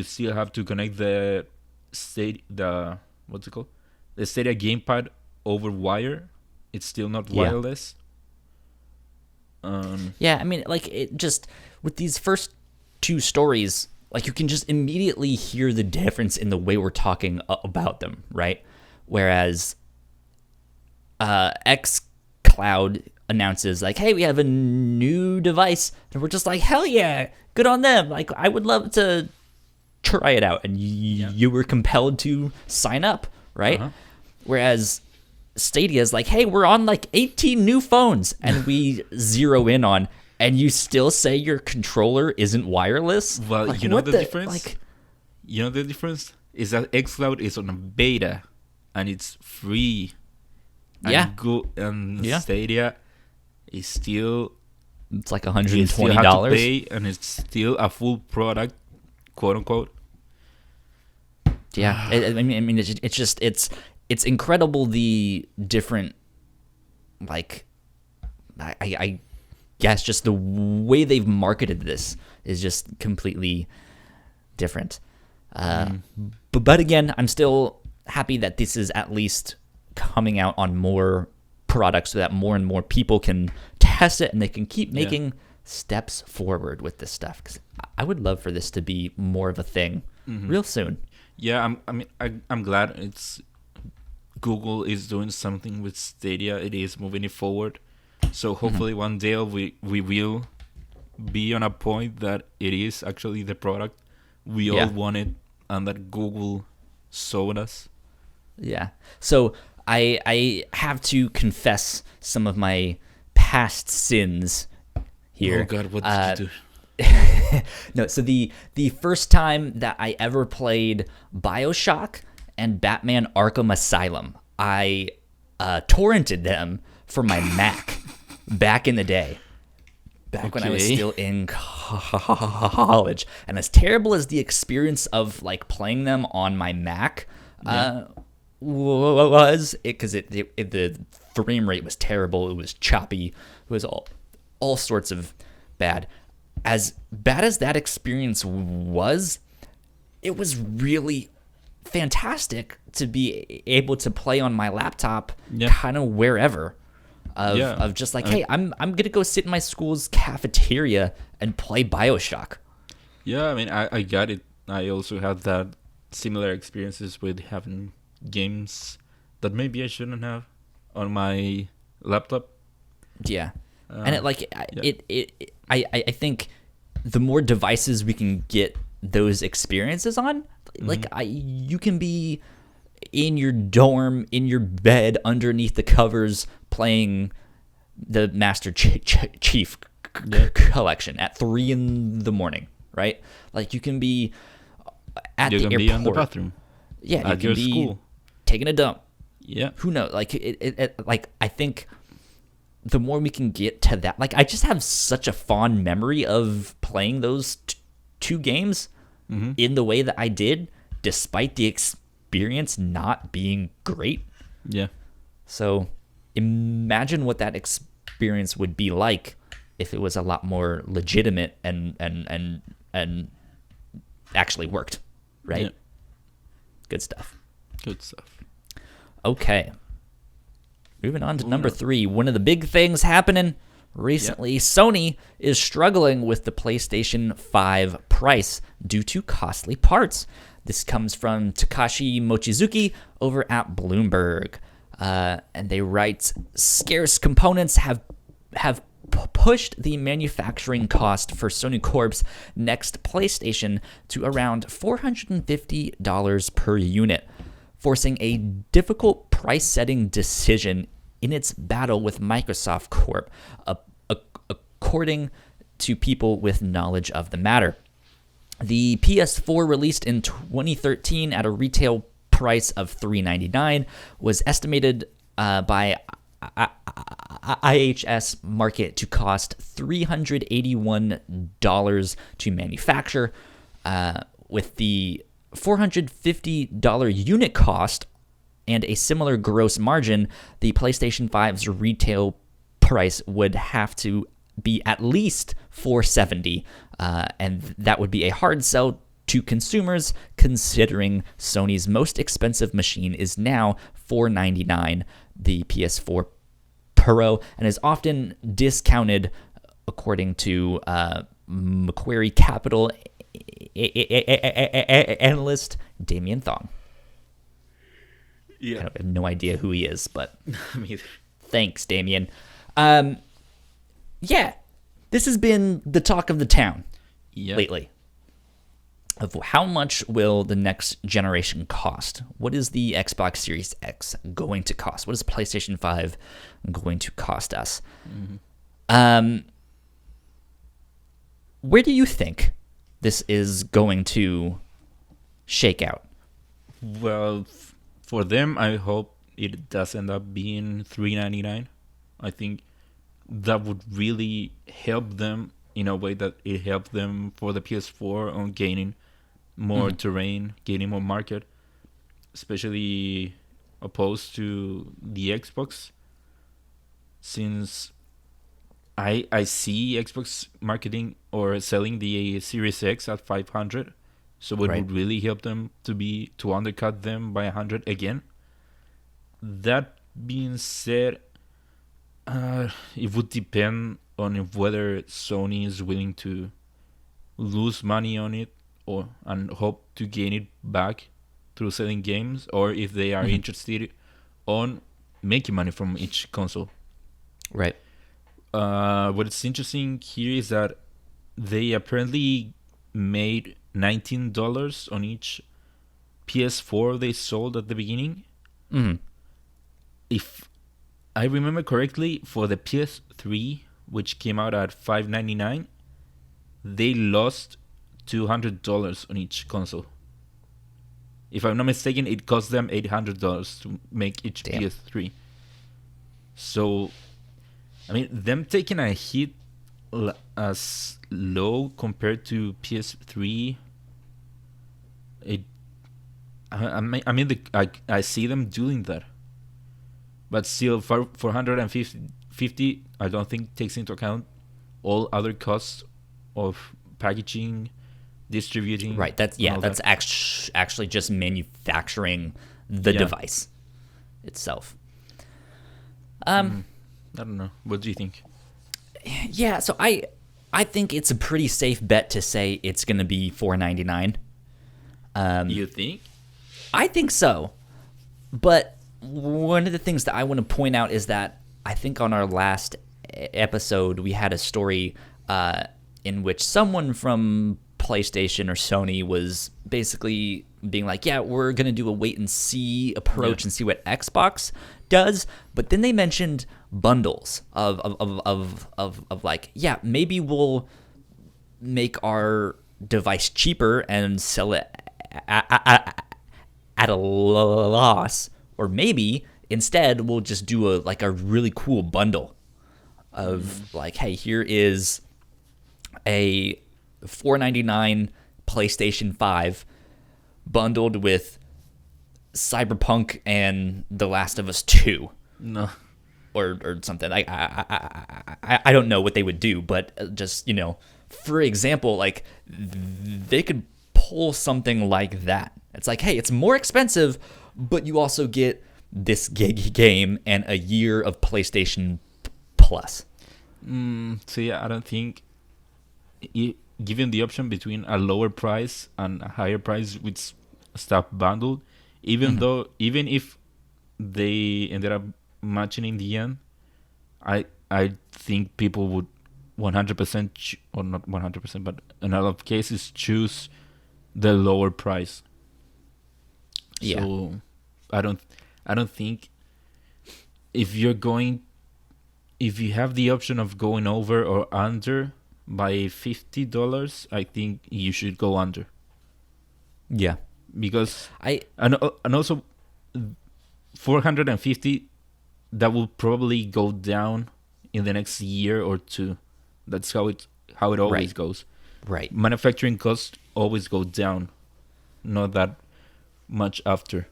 still have to connect the what's it called? The Stadia gamepad over wire. It's still not wireless. Yeah, I mean, like, it just, with these first two stories, like, you can just immediately hear the difference in the way we're talking about them, right? Whereas xCloud announces, like, hey, we have a new device, and we're just like, hell yeah, good on them. Like, I would love to try it out, and you were compelled to sign up, right? Whereas Stadia is like, hey, we're on like 18 new phones, and we zero in on, and you still say your controller isn't wireless? Well, like, you know the difference? Like, you know the difference? Is that xCloud is on a beta, and it's free. And Stadia is still... It's like $120. You still have to pay, and it's still a full product, quote unquote. Yeah, I mean, it's just it's incredible the different, like, I guess just the way they've marketed this is just completely different. But again, I'm still happy that this is at least coming out on more products so that more and more people can test it and they can keep making steps forward with this stuff. 'Cause I would love for this to be more of a thing real soon. Yeah, I'm glad Google is doing something with Stadia. It is moving it forward. So hopefully one day we will be on a point that it is actually the product we all wanted and that Google sold us. Yeah. So I have to confess some of my past sins here. Oh God, what did you do? No, so the first time that I ever played BioShock and Batman Arkham Asylum, I torrented them for my Mac back in the day. Back when I was still in college. And as terrible as the experience of like playing them on my Mac was, because the frame rate was terrible, it was choppy, it was all sorts of bad. As bad as that experience was, it was really fantastic to be able to play on my laptop kind of wherever. Of just like, hey, I'm gonna go sit in my school's cafeteria and play BioShock. Yeah, I mean, I got it. I also had that similar experiences with having games that maybe I shouldn't have on my laptop. Yeah, and I think the more devices we can get those experiences on, like you can be in your dorm, in your bed, underneath the covers, playing the Master Chief Collection at 3 a.m, right? Like you can be at the airport. be in the bathroom. Yeah, at your school. taking a dump. Yeah. Who knows? Like like I think the more we can get to that, like I just have such a fond memory of playing those two games in the way that I did, despite the experience not being great. Yeah. So imagine what that experience would be like if it was a lot more legitimate and actually worked, right? Yeah. Good stuff. Good stuff. Okay. Moving on to number 3. One of the big things happening recently, Sony is struggling with the PlayStation 5 price due to costly parts. This comes from Takashi Mochizuki over at Bloomberg. And they write, scarce components have pushed the manufacturing cost for Sony Corp's next PlayStation to around $450 per unit, forcing a difficult price-setting decision in its battle with Microsoft Corp, according to people with knowledge of the matter. The PS4, released in 2013 at a retail price of $399, was estimated by IHS Markit to cost $381 to manufacture, with the $450 unit cost and a similar gross margin. The PlayStation 5's retail price would have to be at least $470, and that would be a hard sell to consumers, considering Sony's most expensive machine is now $499, the PS4 Pro, and is often discounted, according to Macquarie Capital analyst Damien Thong. Yeah. I have no idea who he is, but Me either. thanks, Damien. Yeah, this has been the talk of the town lately. Of how much will the next generation cost? What is the Xbox Series X going to cost? What is PlayStation 5 going to cost us? Where do you think this is going to shake out? Well, for them, I hope it does end up being $399. I think that would really help them in a way that it helped them for the PS4 on gaining more terrain, gaining more market, especially opposed to the Xbox. Since I see Xbox marketing or selling the Series X at 500, so it would really help them to undercut them by 100 again. That being said, it would depend on whether Sony is willing to lose money on it and hope to gain it back through selling games, or if they are interested on making money from each console. Right. What's interesting here is that they apparently made $19 on each PS4 they sold at the beginning. If I remember correctly, for the PS3, which came out at $599, they lost $200 on each console. If I'm not mistaken, it cost them $800 to make each PS3. So, I mean, them taking a hit as low compared to PS3, I see them doing that. But still, for 450, I don't think takes into account all other costs of packaging, distributing. Right. That's actually just manufacturing the device itself. I don't know. What do you think? Yeah. So I think it's a pretty safe bet to say it's going to be $499. You think? I think so. But one of the things that I want to point out is that I think on our last episode we had a story in which someone from PlayStation or Sony was basically being like, yeah, we're going to do a wait and see approach and see what Xbox does. But then they mentioned bundles of like, yeah, maybe we'll make our device cheaper and sell it at a loss, or maybe instead we'll just do a really cool bundle of like, hey, here is a $4.99 PlayStation 5 bundled with Cyberpunk and The Last of Us 2. No. Or something. I don't know what they would do, but just, for example, like they could pull something like that. It's like, hey, it's more expensive, but you also get this game and a year of PlayStation Plus. So yeah, I don't think given the option between a lower price and a higher price with stuff bundled, even if they ended up matching in the end, I think people would 100% or not 100%, but in a lot of cases choose the lower price. Yeah. So I don't think if you have the option of going over or under by $50, I think you should go under. Yeah. Because and also 450, that will probably go down in the next year or two. That's how it always goes. Right. Manufacturing costs always go down, not that much after.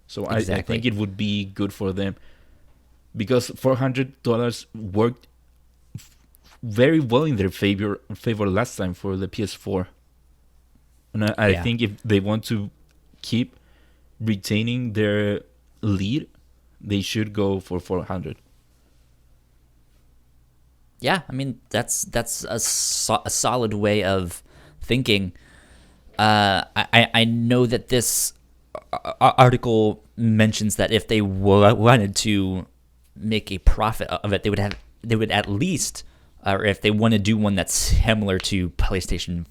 So Exactly. I think it would be good for them because $400 worked very well in their favor last time for the PS4. And I think if they want to keep retaining their lead, they should go for 400. Yeah, I mean that's a solid way of thinking. I know that this article mentions that if they wanted to make a profit of it, they would at least, or if they want to do one that's similar to PlayStation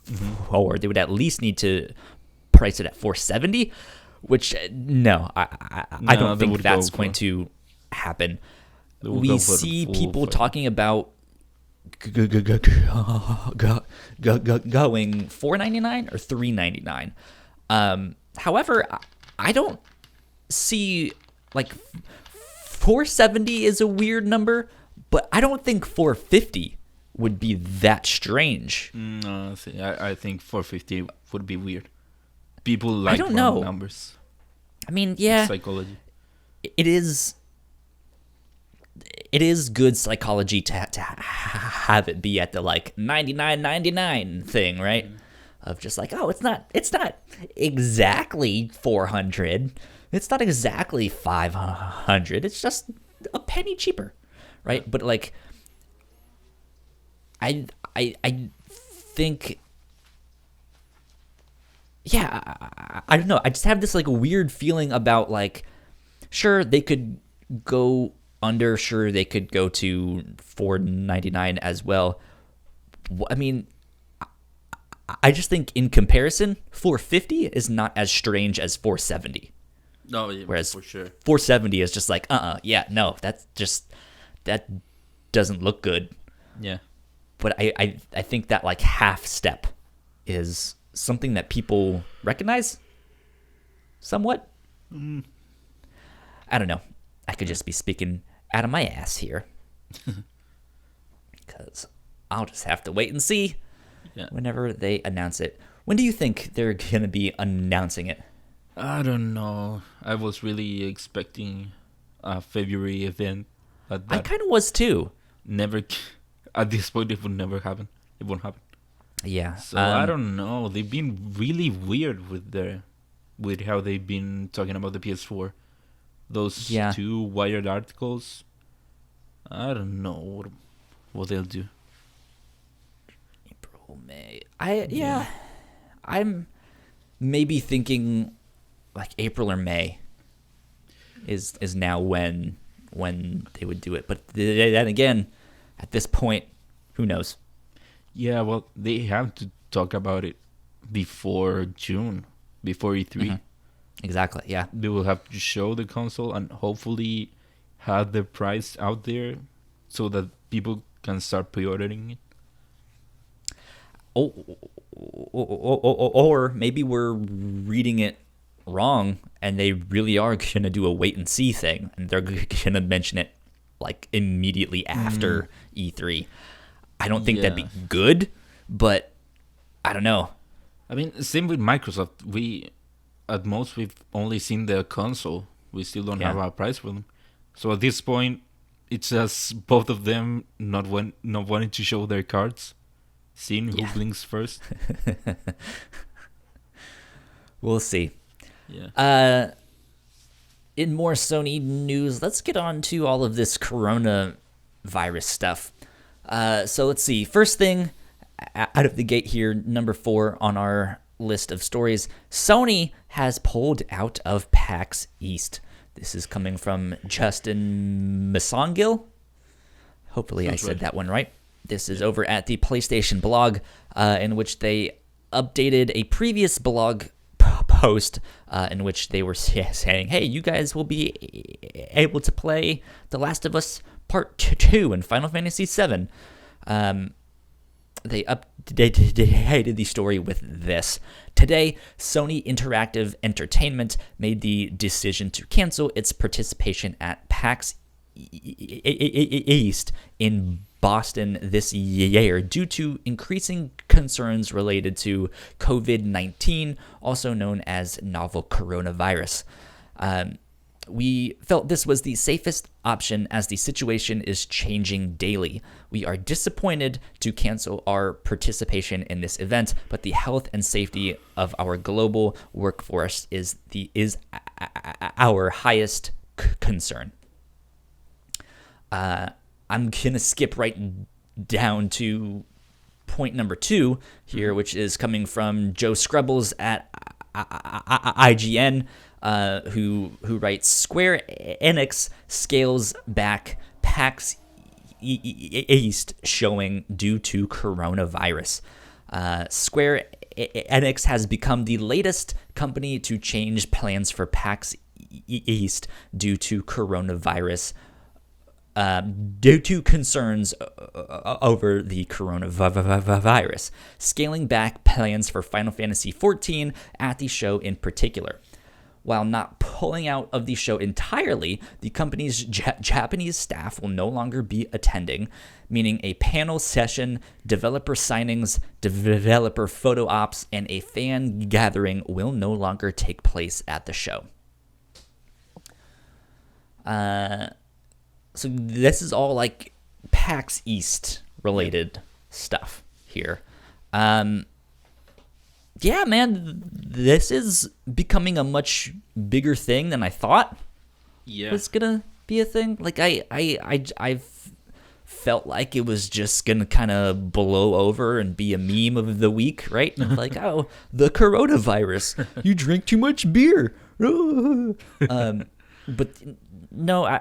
4, they would at least need to price it at $470. Which no, I don't think that's going to happen. We see people talking about going $4.99 or $3.99. However, I don't see, like, $470 is a weird number, but I don't think $450 would be that strange. No, I think $450 would be weird. People like round numbers. I mean, yeah, psychology. It is good psychology to have it be at the like 99.99 thing, right? Of just like, oh, it's not exactly 400, it's not exactly 500, it's just a penny cheaper, right? But like, I think. Yeah, I don't know. I just have this like weird feeling about like, sure, they could go under, sure, they could go to $4.99 as well. I mean, I just think in comparison, $450 is not as strange as $470. No, yeah, whereas for sure, $470 is just like, yeah, no, that doesn't look good. Yeah, but I think that like half step is something that people recognize somewhat. I don't know. I could just be speaking out of my ass here. Because I'll just have to wait and see whenever they announce it. When do you think they're going to be announcing it? I don't know. I was really expecting a February event. But I kind of was too. Never. At this point, it would never happen. It won't happen. Yeah. So I don't know. They've been really weird with how they've been talking about the PS4. Those two Wired articles. I don't know what they'll do. April, May. I'm maybe thinking like April or May is now when they would do it. But then again, at this point, who knows? Yeah, well, they have to talk about it before June, before E3. Mm-hmm. Exactly, yeah. They will have to show the console and hopefully have the price out there so that people can start pre-ordering it. Or maybe we're reading it wrong and they really are going to do a wait and see thing, and they're going to mention it like immediately after E3. I don't think that'd be good, but I don't know. I mean, same with Microsoft. At most, we've only seen the console. We still don't have a price for them. So at this point, it's just both of them not wanting to show their cards, seeing who blinks first. We'll see. Yeah. In more Sony news, let's get on to all of this coronavirus stuff. So let's see. First thing out of the gate here, number 4 on our list of stories, Sony has pulled out of PAX East. This is coming from Justin Masongil. Hopefully I said that one right. This is over at the PlayStation blog, in which they updated a previous blog post in which they were saying, hey, you guys will be able to play The Last of Us Part 2 and Final Fantasy VII. They updated the story with this. Today, Sony Interactive Entertainment made the decision to cancel its participation at PAX East in Boston this year due to increasing concerns related to COVID-19, also known as novel coronavirus. We felt this was the safest option as the situation is changing daily. We are disappointed to cancel our participation in this event, but the health and safety of our global workforce is our highest concern. I'm going to skip right down to point number 2 here, which is coming from Joe Scrubbles at IGN, who writes, Square Enix scales back PAX East showing due to coronavirus. Square Enix has become the latest company to change plans for PAX East due to coronavirus. Due to concerns over the coronavirus, scaling back plans for Final Fantasy XIV at the show in particular. While not pulling out of the show entirely, the company's Japanese staff will no longer be attending, meaning a panel session, developer signings, developer photo ops, and a fan gathering will no longer take place at the show. So this is all like PAX East related stuff here. Yeah, man, this is becoming a much bigger thing than I thought was gonna be a thing. Like I've felt like it was just gonna kind of blow over and be a meme of the week, right? Like, oh, the coronavirus, you drink too much beer. But no,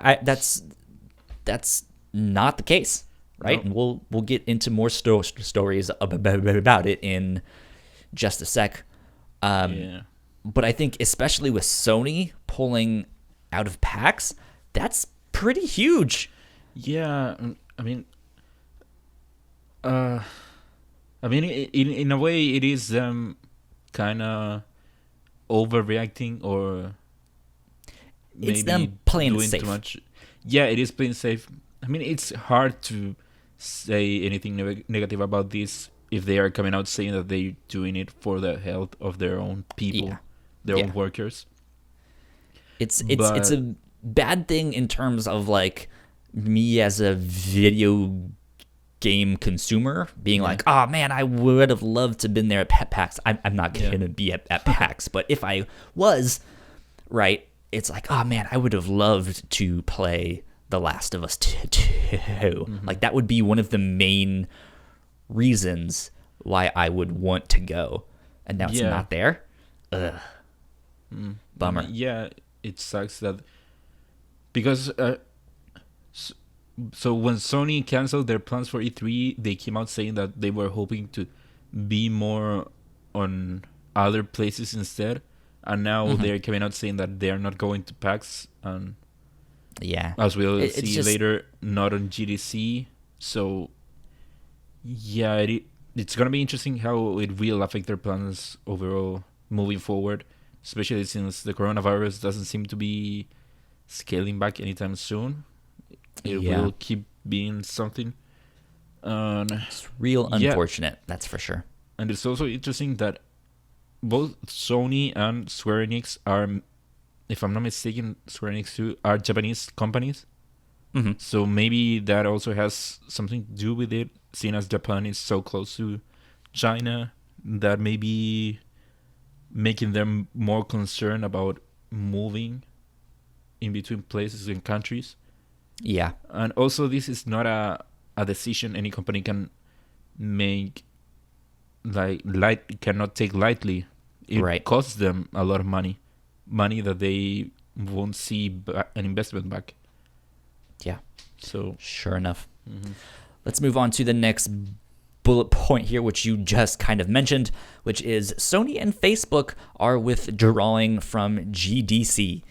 that's not the case, right? No. And we'll get into more stories about it in just a sec. But I think especially with Sony pulling out of PAX, that's pretty huge. Yeah, I mean, in a way, it is them kind of overreacting, or maybe it's them playing doing safe. too much. Yeah, it is playing safe. I mean, it's hard to say anything negative about this if they are coming out saying that they're doing it for the health of their own people, their own workers. It's a bad thing in terms of like me as a video game consumer being like, oh man, I would have loved to have been there at PAX. I'm not going to be at PAX, but if I was, right, it's like, oh man, I would have loved to play The Last of Us 2. Mm-hmm. Like that would be one of the main reasons why I would want to go. And now it's not there. Ugh. Bummer. Yeah, it sucks that because so when Sony canceled their plans for E3, they came out saying that they were hoping to be more on other places instead. And now they're coming out saying that they are not going to PAX, and as we'll see later, not on GDC. So it's gonna be interesting how it will affect their plans overall moving forward. especially since the coronavirus doesn't seem to be scaling back anytime soon. It will keep being something. It's real unfortunate, that's for sure. And it's also interesting that both Sony and Square Enix are, if I'm not mistaken, Square Enix too, are Japanese companies. Mm-hmm. So maybe that also has something to do with it, seeing as Japan is so close to China, that maybe making them more concerned about moving in between places and countries. Yeah. And also, this is not a decision any company can make, cannot take lightly. It costs them a lot of money that they won't see an investment back. Yeah. So sure enough. Mm-hmm. Let's move on to the next bullet point here, which you just kind of mentioned, which is Sony and Facebook are withdrawing from GDC.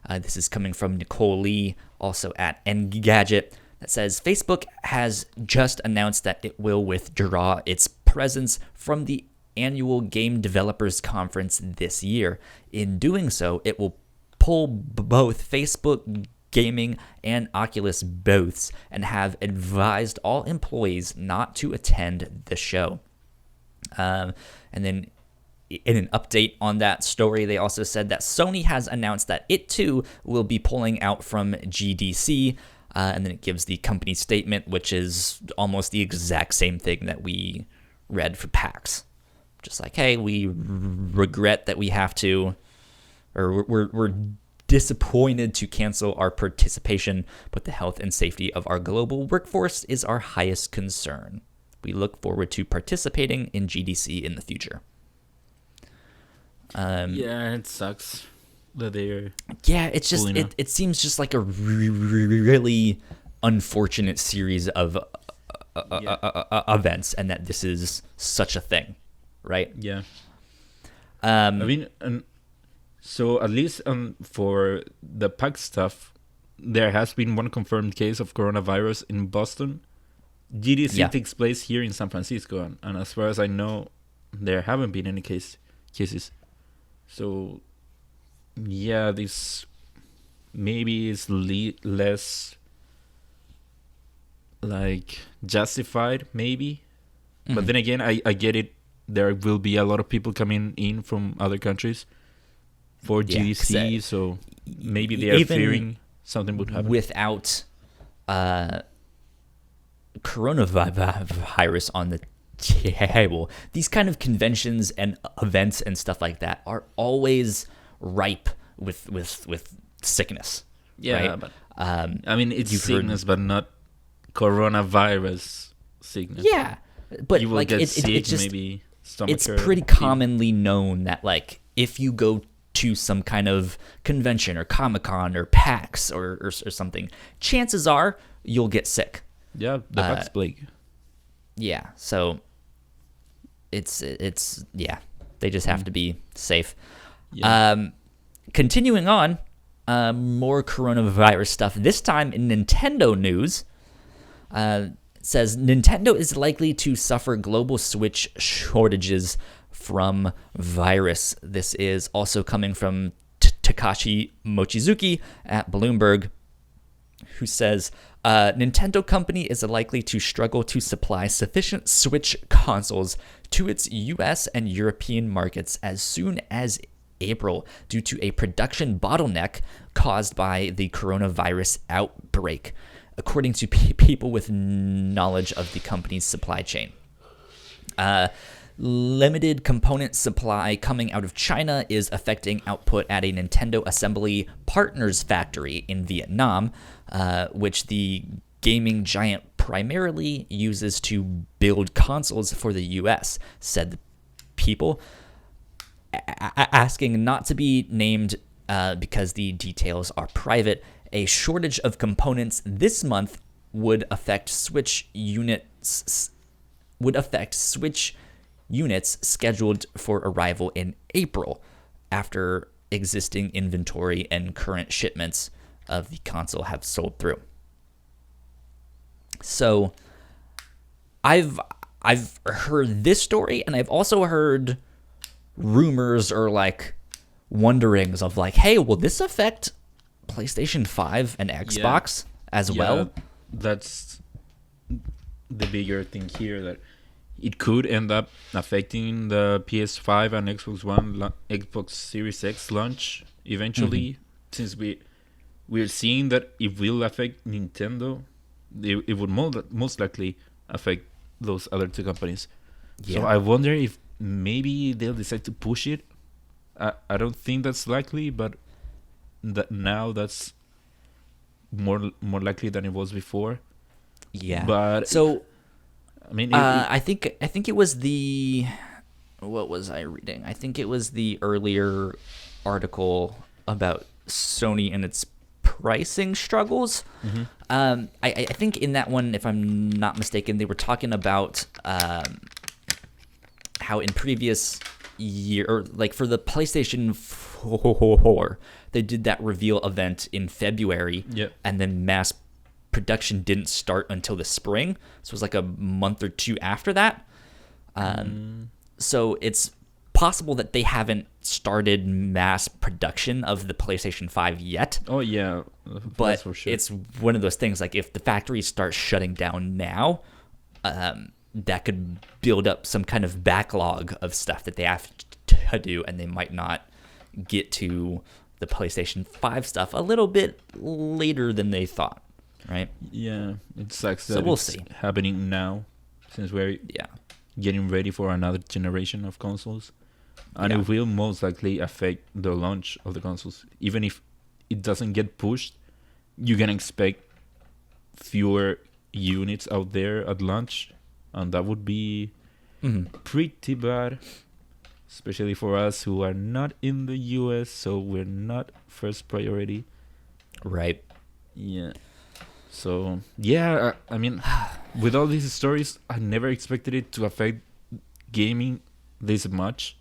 This is coming from Nicole Lee, also at Engadget, that says Facebook has just announced that it will withdraw its presence from the annual Game Developers Conference this year. In doing so, it will pull both Facebook Gaming and Oculus booths and have advised all employees not to attend the show. And then in an update on that story, they also said that Sony has announced that it too will be pulling out from GDC. And then it gives the company statement, which is almost the exact same thing that we read for PAX. Just like, hey, we regret that we have to, or we're disappointed to cancel our participation, but the health and safety of our global workforce is our highest concern. We look forward to participating in GDC in the future. It sucks that they're. Yeah, it's just it seems just like a really unfortunate series of events, and that this is such a thing, right? Yeah. I mean, so at least for the PAX stuff, there has been one confirmed case of coronavirus in Boston. GDC takes place here in San Francisco, and as far as I know, there haven't been any cases. So, yeah, this maybe is less like justified, maybe. Mm-hmm. But then again, I get it. There will be a lot of people coming in from other countries for GDC, so maybe they are fearing something would happen. Without coronavirus on the table, these kind of conventions and events and stuff like that are always ripe with sickness. Yeah, right? But I mean, it's sickness, but not coronavirus sickness. Yeah, but you will like get sick, it's just, maybe stomach it's hurt, pretty commonly known that like if you go to some kind of convention or Comic-Con or PAX or something, chances are you'll get sick. Yeah, the PAX plague. Yeah, so it's they just have to be safe. Yeah. Continuing on, more coronavirus stuff. This time in Nintendo news, says Nintendo is likely to suffer global Switch shortages from virus. This is also coming from Takashi Mochizuki at Bloomberg, who says Nintendo company is likely to struggle to supply sufficient Switch consoles to its US and European markets as soon as April due to a production bottleneck caused by the coronavirus outbreak, according to people with knowledge of the company's supply chain. Limited component supply coming out of China is affecting output at a Nintendo assembly partners factory in Vietnam, which the gaming giant primarily uses to build consoles for the US, said the people, asking not to be named because the details are private. A shortage of components this month would affect Switch units scheduled for arrival in April after existing inventory and current shipments of the console have sold through. So I've heard this story, and I've also heard rumors or like wonderings of like, hey, will this affect PlayStation 5 and Xbox as well? That's the bigger thing here, that it could end up affecting the PS5 and Xbox One, Xbox Series X launch eventually, since we're seeing that it will affect Nintendo. It would most likely affect those other two companies. So I wonder if maybe they'll decide to push it. I don't think that's likely, but now that's more likely than it was before. Yeah. But so I mean, I think it was the, what was I reading? I think it was the earlier article about Sony and its pricing struggles. I think in that one, if I'm not mistaken, they were talking about how in previous year, or like for the PlayStation 4, they did that reveal event in February, and then mass production didn't start until the spring, so it was like a month or two after that. So it's possible that they haven't started mass production of the PlayStation 5 yet. Oh yeah, but that's for sure. It's one of those things, like if the factories start shutting down now, that could build up some kind of backlog of stuff that they have to do, and they might not get to the PlayStation 5 stuff a little bit later than they thought, right? Yeah, it sucks that So we'll it's see. happening now, since we're getting ready for another generation of consoles. And it will most likely affect the launch of the consoles. Even if it doesn't get pushed, you can expect fewer units out there at launch, and that would be pretty bad, especially for us who are not in the US, so we're not first priority. Right. Yeah. So, yeah, I mean, with all these stories, I never expected it to affect gaming this much.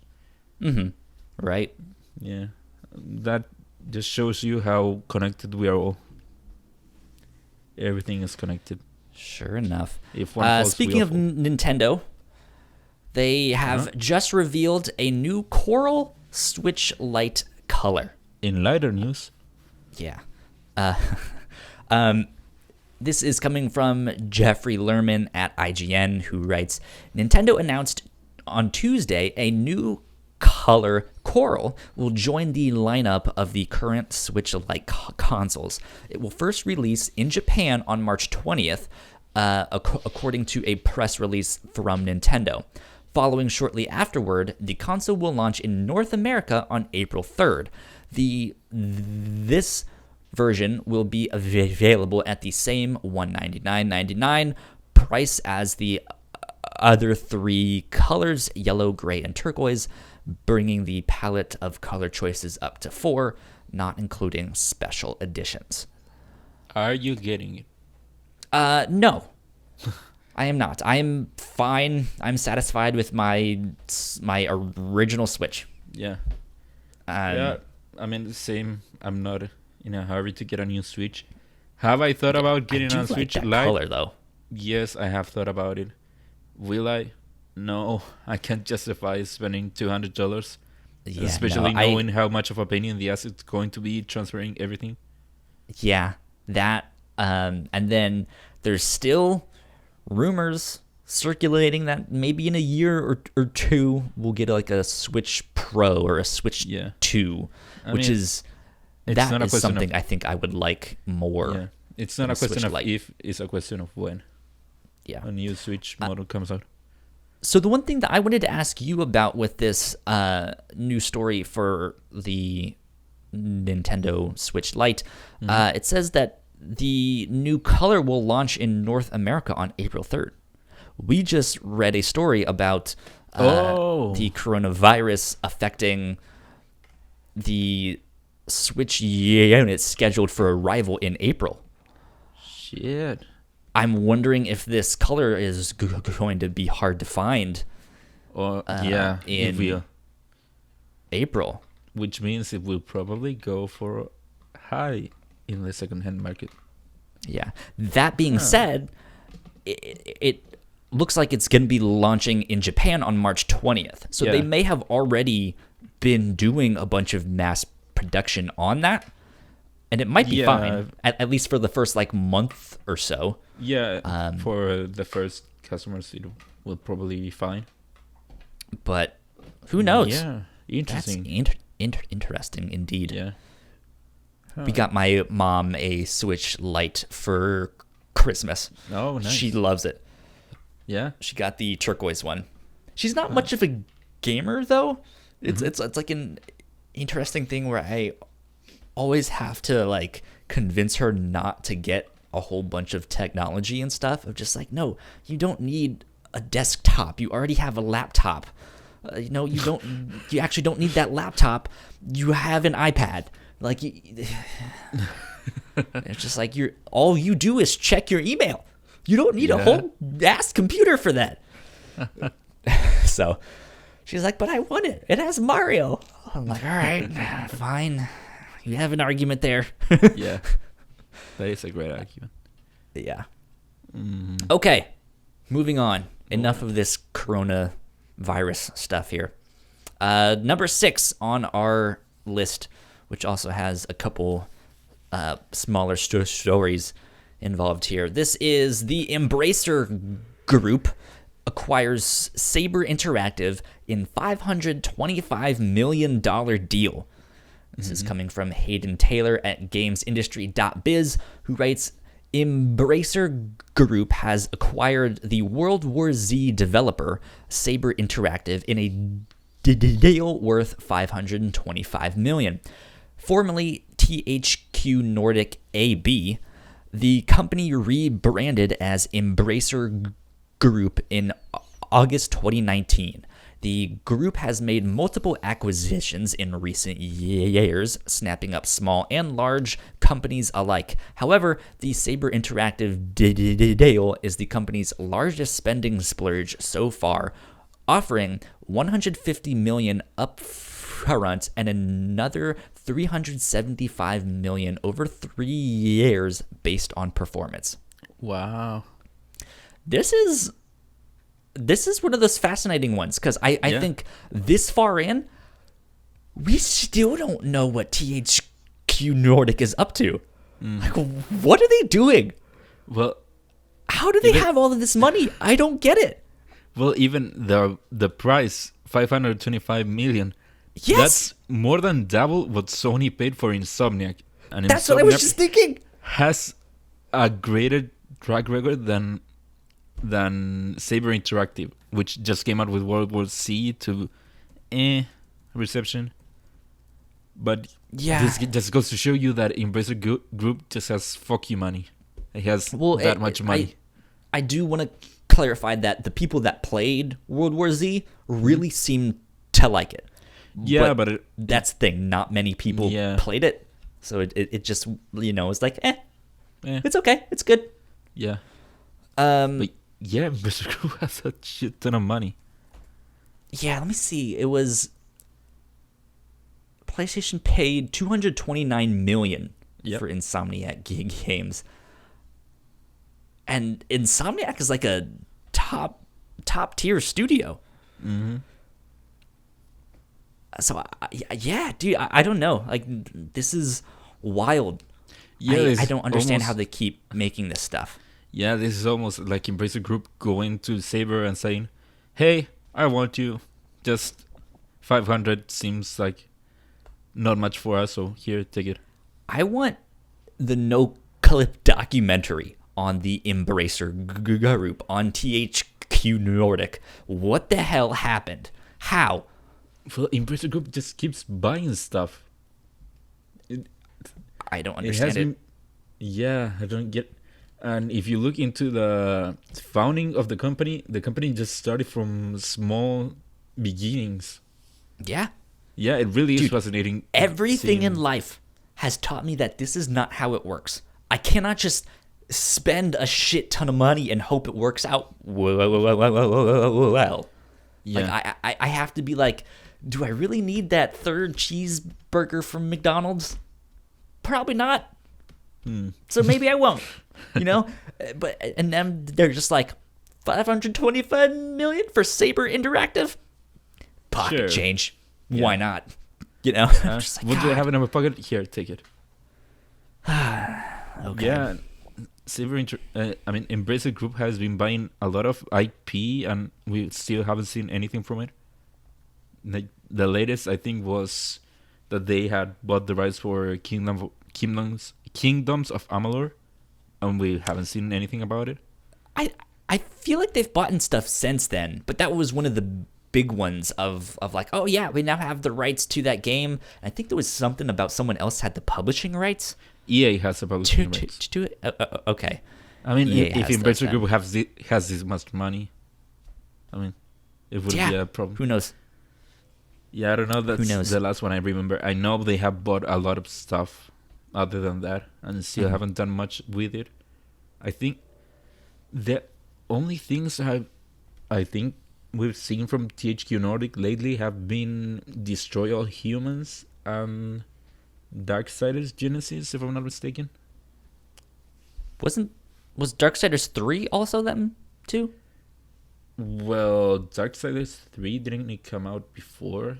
Right. Yeah. That just shows you how connected we are all. Everything is connected. Sure enough. If one falls, speaking of Nintendo, they have just revealed a new Coral Switch Lite color. In lighter news. Yeah. This is coming from Jeffrey Lerman at IGN, who writes, Nintendo announced on Tuesday a new color Coral will join the lineup of the current Switch Lite consoles. It will first release in Japan on March 20th, according to a press release from Nintendo. Following shortly afterward, the console will launch in North America on April 3rd. This version will be available at the same $199.99 price as the other three colors, yellow, gray, and turquoise, bringing the palette of color choices up to 4, not including special editions. Are you getting it? No. I am not. I am fine. I'm satisfied with my original Switch. Yeah. Yeah, I mean, the same. I'm not in a hurry to get a new Switch. Have I thought about getting a Switch Lite? Lite? Color, though. Yes, I have thought about it. Will I? No, I can't justify spending $200, especially knowing how much of a pain in the ass it's going to be transferring everything. Yeah, that. And then there's still rumors circulating that maybe in a year or two we'll get like a Switch Pro or a Switch 2, which is something I think I would like more. Yeah. It's not a question of if, it's a question of when. Yeah, a new Switch model comes out. So the one thing that I wanted to ask you about with this new story for the Nintendo Switch Lite, it says that the new color will launch in North America on April 3rd. We just read a story about the coronavirus affecting the Switch units scheduled for arrival in April. Shit. I'm wondering if this color is going to be hard to find. In April. Which means it will probably go for high in the second-hand market. Yeah. That being said, it looks like it's going to be launching in Japan on March 20th. So they may have already been doing a bunch of mass production on that, and it might be fine, at least for the first like month or so. Yeah, for the first customers, it will probably be fine. But who knows? Yeah, interesting. That's interesting indeed. Yeah. We got my mom a Switch Lite for Christmas. Oh, nice. She loves it. Yeah. She got the turquoise one. She's not much of a gamer though. It's like an interesting thing where I always have to like convince her not to get a whole bunch of technology and stuff. Of just like, no, you don't need a desktop. You already have a laptop. You actually don't need that laptop. You have an iPad. Like, it's just like all you do is check your email. You don't need a whole ass computer for that. So she's like, but I want it. It has Mario. I'm like, all right, fine. You have an argument there. Yeah. That is a great argument. Yeah. Okay. Moving on. Enough of this coronavirus stuff here. Number 6 on our list, which also has a couple smaller stories involved here. This is the Embracer Group acquires Saber Interactive in $525 million deal. This is coming from Hayden Taylor at GamesIndustry.biz, who writes, Embracer Group has acquired the World War Z developer Saber Interactive in a deal worth $525 million. Formerly THQ Nordic AB, the company rebranded as Embracer Group in August 2019. The group has made multiple acquisitions in recent years, snapping up small and large companies alike. However, the Saber Interactive deal is the company's largest spending splurge so far, offering $150 million upfront and another $375 million over 3 years based on performance. Wow. This is one of those fascinating ones because I think this far in, we still don't know what THQ Nordic is up to. Like, what are they doing? Well, how do they have all of this money? I don't get it. Well, even the price, $525 million. Yes, that's more than double what Sony paid for Insomniac. And that's what I was just thinking. Has a greater track record than Saber Interactive, which just came out with World War Z to reception. But this just goes to show you that Embracer Group just has fuck you money. It has that much money. I do want to clarify that the people that played World War Z really seem to like it. Yeah, but that's the thing. Not many people played it, so it just it's like it's okay, it's good. Yeah. But yeah, Mr. Group has a shit ton of money. Yeah, let me see. It was PlayStation paid $229 million for Insomniac Games, and Insomniac is like a top tier studio. Mm-hmm. So dude, I don't know. Like, this is wild. Yeah, I don't understand how they keep making this stuff. Yeah, this is almost like Embracer Group going to Saber and saying, "Hey, I want you. Just 500 seems like not much for us, so here, take it." I want the no-clip documentary on the Embracer Group on THQ Nordic. What the hell happened? How? Well, Embracer Group just keeps buying stuff. I don't understand it. Yeah, I don't get. And if you look into the founding of the company just started from small beginnings. Yeah. Yeah, it really is fascinating. Everything in life has taught me that this is not how it works. I cannot just spend a shit ton of money and hope it works out well. Yeah. Like, I have to be like, do I really need that third cheeseburger from McDonald's? Probably not. So maybe I won't, But and then they're just like, $525 million for Saber Interactive? Pocket change. why not? You know, just like, Would you have it in my pocket? Here, take it. okay. Yeah, Embracer Group has been buying a lot of IP, and we still haven't seen anything from it. The latest, I think, was that they had bought the rights for Kingdoms of Amalur, and we haven't seen anything about it. I feel like they've bought stuff since then, but that was one of the big ones of like, oh yeah, we now have the rights to that game. I think there was something about someone else had the publishing rights. EA has the publishing rights. To do it? Okay. I mean, EA if has Embracer those, Group has this much money, I mean, it would be a problem. Who knows? Yeah, I don't know. That's Who knows? the last one I remember. I know they have bought a lot of stuff other than that, and still haven't done much with it. I think the only things I think we've seen from THQ Nordic lately have been Destroy All Humans and Darksiders Genesis, if I'm not mistaken. Was Darksiders 3 also them too? Well, Darksiders 3 didn't it come out before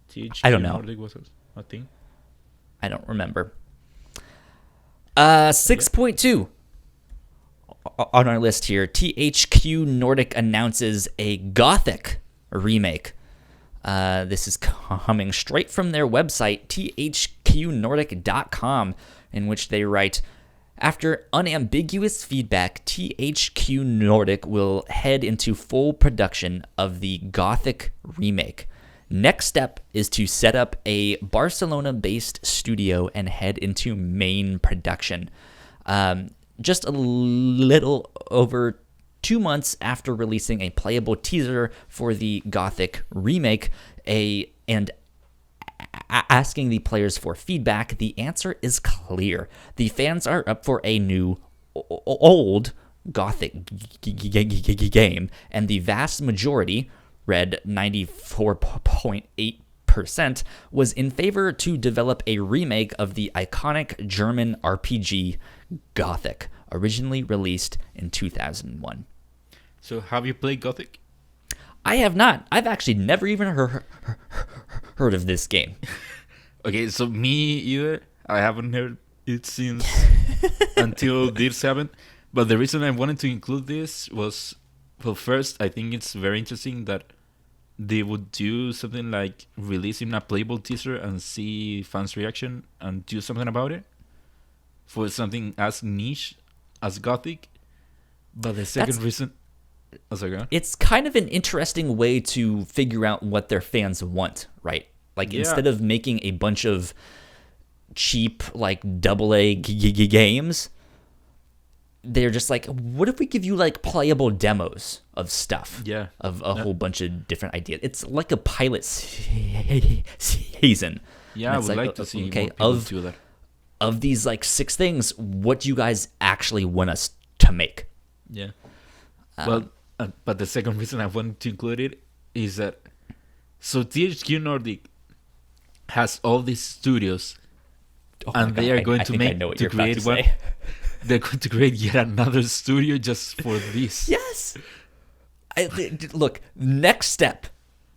THQ I don't know. Nordic was a thing? I don't remember. 6.2 on our list here. THQ Nordic announces a Gothic remake. This is coming straight from their website, thqnordic.com, in which they write, after unambiguous feedback, THQ Nordic will head into full production of the Gothic remake. Next step is to set up a Barcelona-based studio and head into main production. Just a little over 2 months after releasing a playable teaser for the Gothic remake, and asking the players for feedback, the answer is clear. The fans are up for a new, old Gothic game, and the vast majority, read 94.8%, was in favor to develop a remake of the iconic German RPG Gothic, originally released in 2001. So have you played Gothic? I have not. I've actually never even heard of this game. Okay, so me either. I haven't heard it since until this happened. But the reason I wanted to include this was, well, first, I think it's very interesting that they would do something like releasing a playable teaser and see fans' reaction and do something about it for something as niche as Gothic. But the second reason... Oh, sorry, go on. It's kind of an interesting way to figure out what their fans want, right? Like, instead of making a bunch of cheap, like, AA games, they're just like, what if we give you, like, playable demos of stuff? Yeah. Of a whole bunch of different ideas. It's like a pilot season. Yeah, I would like to see more people do that. Of these, like, 6 things, what do you guys actually want us to make? Yeah. But the second reason I wanted to include it is that, so THQ Nordic has all these studios, and they are going to create one. They're going to create yet another studio just for this. Yes. Look, next step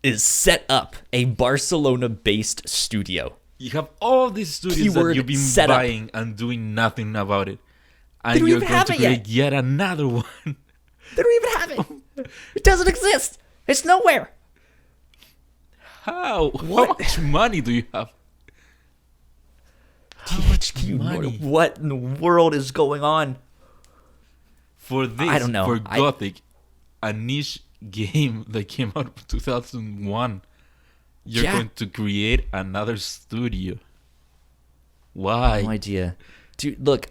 is set up a Barcelona-based studio. You have all these studios that you've been buying and doing nothing about it, and you're going to create yet another one. They don't even have it. It doesn't exist. It's nowhere. How? How much money do you have? How much money? What in the world is going on? For this, I don't know. For Gothic, a niche game that came out in 2001, you're going to create another studio. Why? No idea. Dude, look,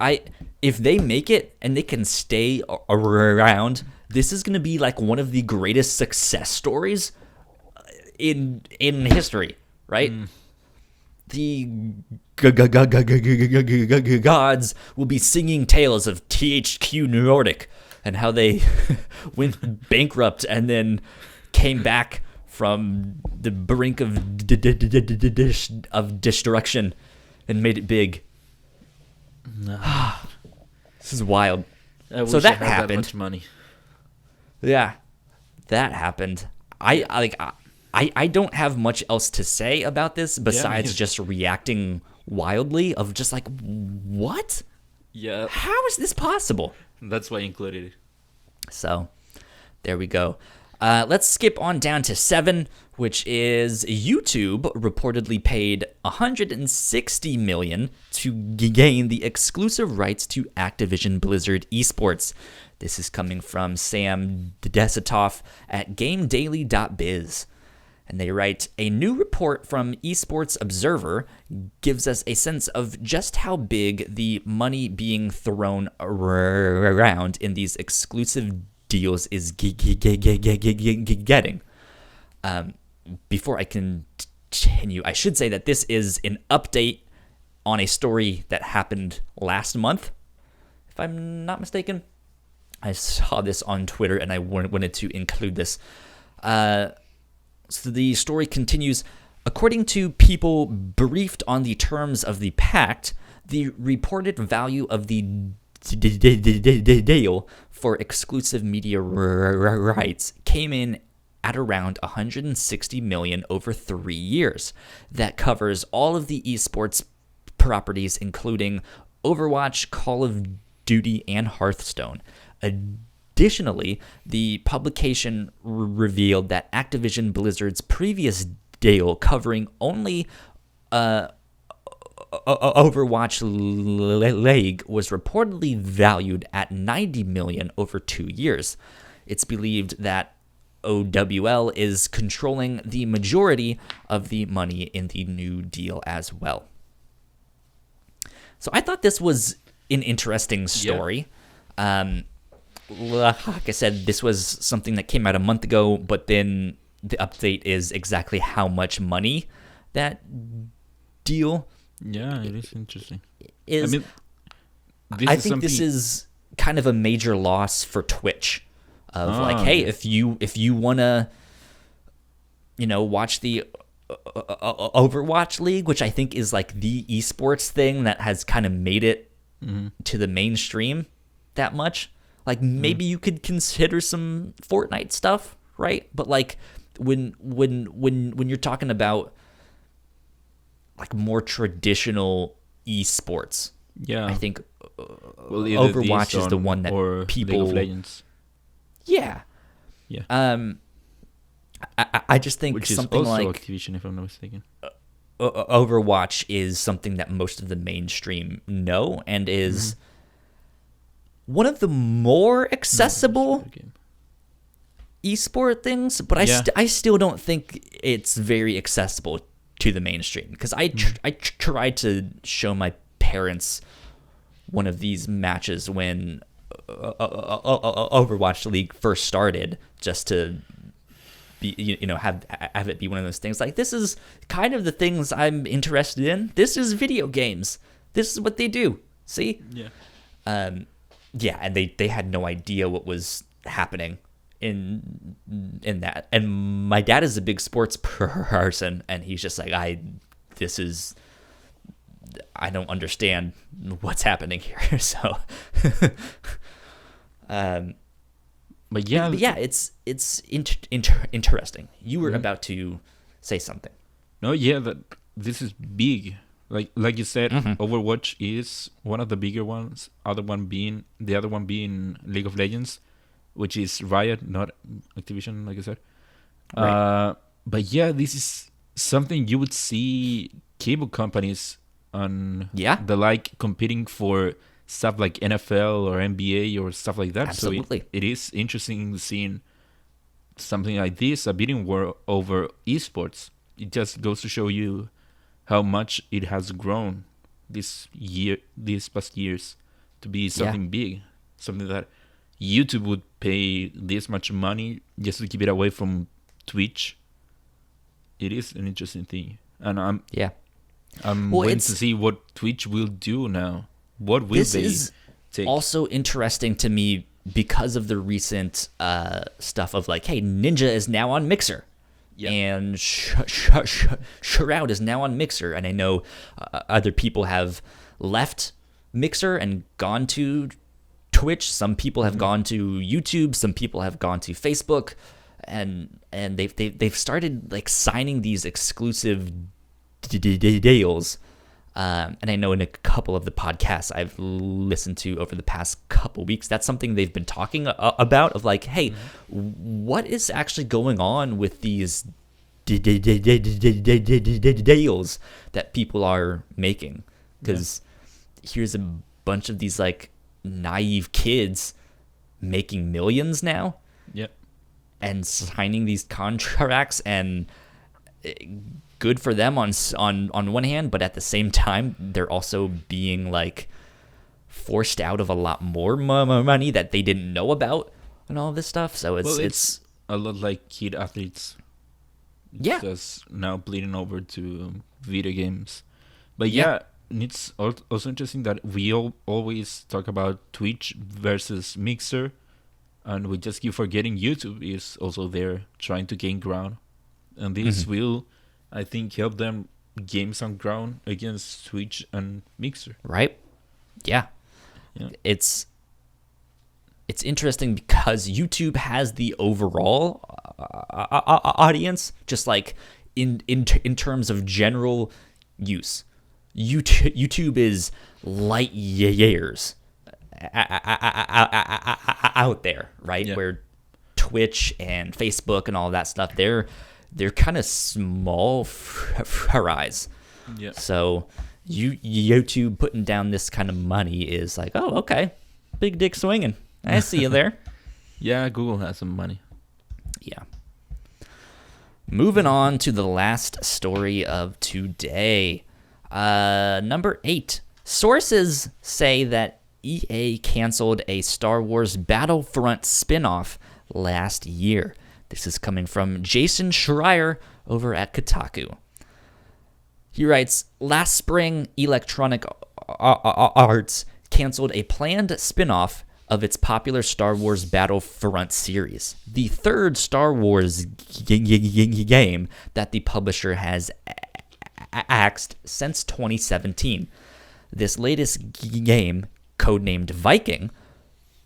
if they make it and they can stay around, this is going to be like one of the greatest success stories in history, right? The gods will be singing tales of THQ Nordic and how they went bankrupt and then came back from the brink of destruction and made it big. This is wild. So that happened. That much money. Yeah, that happened. I I don't have much else to say about this besides just reacting wildly of just like, what? Yeah. How is this possible? That's why I included it. So there we go. Let's skip on down to 7, which is YouTube reportedly paid $160 million to gain the exclusive rights to Activision Blizzard esports. This is coming from Sam Desitoff at GameDaily.biz. And they write, a new report from Esports Observer gives us a sense of just how big the money being thrown around in these exclusive deals is getting. Before I continue, I should say that this is an update on a story that happened last month, if I'm not mistaken. I saw this on Twitter and I wanted to include this. So the story continues. According to people briefed on the terms of the pact, the reported value of the deal for exclusive media rights came in at around $160 million over 3 years. That covers all of the esports properties, including Overwatch, Call of Duty, and Hearthstone. Additionally, the publication revealed that Activision Blizzard's previous deal covering only Overwatch League was reportedly valued at $90 million over 2 years. It's believed that OWL is controlling the majority of the money in the new deal as well. So I thought this was an interesting story. Yeah. Like I said, this was something that came out a month ago, but then the update is exactly how much money that deal. Yeah, it is interesting. I think this is kind of a major loss for Twitch. Hey, if you wanna, watch the Overwatch League, which I think is like the esports thing that has kind of made it to the mainstream that much. Like maybe you could consider some Fortnite stuff, right? But like when you're talking about like more traditional esports, I think Overwatch is the one that or people. League of Legends. Yeah. I just think which is something also like Activision, if I'm not mistaken. Overwatch is something that most of the mainstream know and is one of the more accessible esport things, but I still don't think it's very accessible to the mainstream because I tried to show my parents one of these matches when Overwatch League first started, just to be have it be one of those things like, this is kind of the things I'm interested in. This is video games. This is what they do. See? And they had no idea what was happening in that. And my dad is a big sports person, and he's just like, I don't understand what's happening here. So, but it's interesting. You were about to say something. No, that this is big. Like you said, Overwatch is one of the bigger ones. The other one being League of Legends, which is Riot, not Activision, like I said. Right. But this is something you would see cable companies on the like competing for stuff like NFL or NBA or stuff like that. Absolutely. So it is interesting seeing something like this, a bidding war over esports. It just goes to show you how much it has grown these past years to be something big, something that YouTube would pay this much money just to keep it away from Twitch. It is an interesting thing, and I'm waiting to see what Twitch will do now. What will they take? Also interesting to me because of the recent stuff of like, hey, Ninja is now on Mixer. And Shroud is now on Mixer, and I know other people have left Mixer and gone to Twitch. Some people have gone to YouTube. Some people have gone to Facebook, and they've started like signing these exclusive deals. And I know in a couple of the podcasts I've listened to over the past couple weeks, that's something they've been talking about, of like, hey, what is actually going on with these deals that people are making? Because here's a bunch of these like naive kids making millions now, and signing these contracts, and good for them on one hand, but at the same time they're also being like forced out of a lot more money that they didn't know about and all this stuff. So it's a lot like kid athletes just now bleeding over to video games. But it's also interesting that we always talk about Twitch versus Mixer, and we just keep forgetting YouTube is also there trying to gain ground, and this will, I think, help them gain some ground against Twitch and Mixer. Right? Yeah. It's interesting because YouTube has the overall audience, just like in terms of general use. YouTube is light years out there, right? Yeah. Where Twitch and Facebook and all that stuff, they're kind of small fries. Yeah. So YouTube putting down this kind of money is like, oh, okay, big dick swinging. I see you there. Yeah, Google has some money. Yeah. Moving on to the last story of today. Number 8. Sources say that EA canceled a Star Wars Battlefront spin-off last year. This is coming from Jason Schreier over at Kotaku. He writes, last spring, Electronic Arts canceled a planned spin-off of its popular Star Wars Battlefront series, the third Star Wars game that the publisher has axed since 2017. This latest game, codenamed Viking,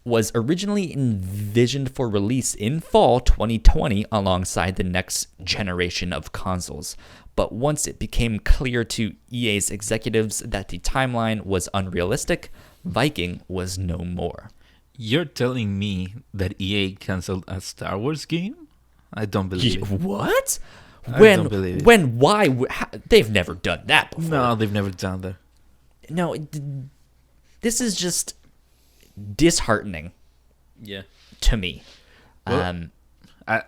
was originally envisioned for release in fall 2020 alongside the next generation of consoles. But once it became clear to EA's executives that the timeline was unrealistic, Viking was no more. You're telling me that EA canceled a Star Wars game? I don't believe it. What? I don't believe it. When? Why? How? They've never done that before. No, they've never done that. No, this is just disheartening. Yeah. To me. Well, a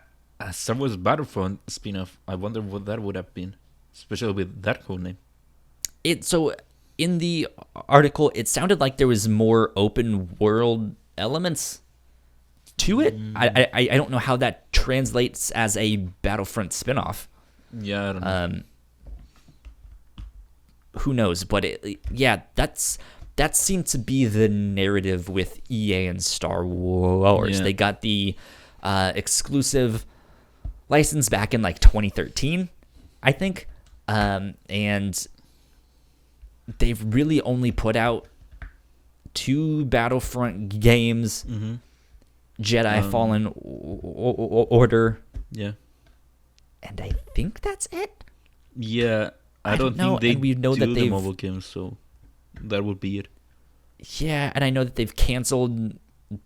Star Wars Battlefront spin-off, I wonder what that would have been, especially with that codename. So in the article, it sounded like there was more open world elements to it. I don't know how that translates as a Battlefront spin-off. Yeah, I don't know. Who knows? But that seemed to be the narrative with EA and Star Wars. Yeah. They got the exclusive license back in like 2013, I think, and they've really only put out 2 Battlefront games, Jedi Fallen Order. Yeah. And I think that's it. Yeah, I don't know, think they and we know do that the they've- mobile games, so that would be it. Yeah, and I know that they've canceled.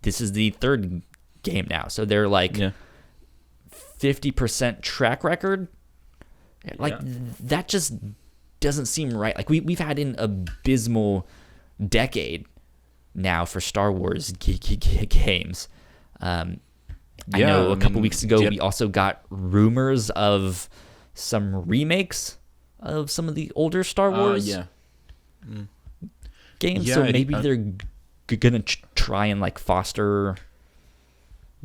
This is the 3rd game now, so they're like 50% track record. Like that just doesn't seem right. Like we've had an abysmal decade now for Star Wars games. I know a couple weeks ago we also got rumors of some remakes of some of the older Star Wars games. Yeah, So maybe they're gonna try and like foster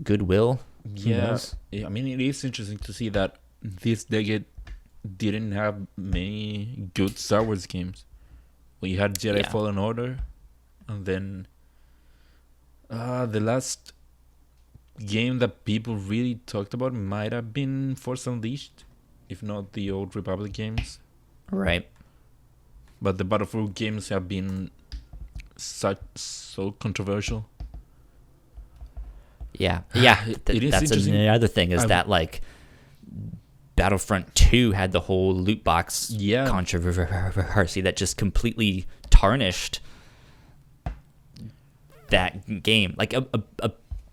goodwill. Who knows? I mean, it is interesting to see that this decade didn't have many good Star Wars games. We had Jedi Fallen Order, and then the last game that people really talked about might have been Force Unleashed, if not the old Republic games. Right. But the Battlefield games have been so controversial. Yeah. It is That's interesting. another thing is that like Battlefront 2 had the whole loot box controversy that just completely tarnished that game. Like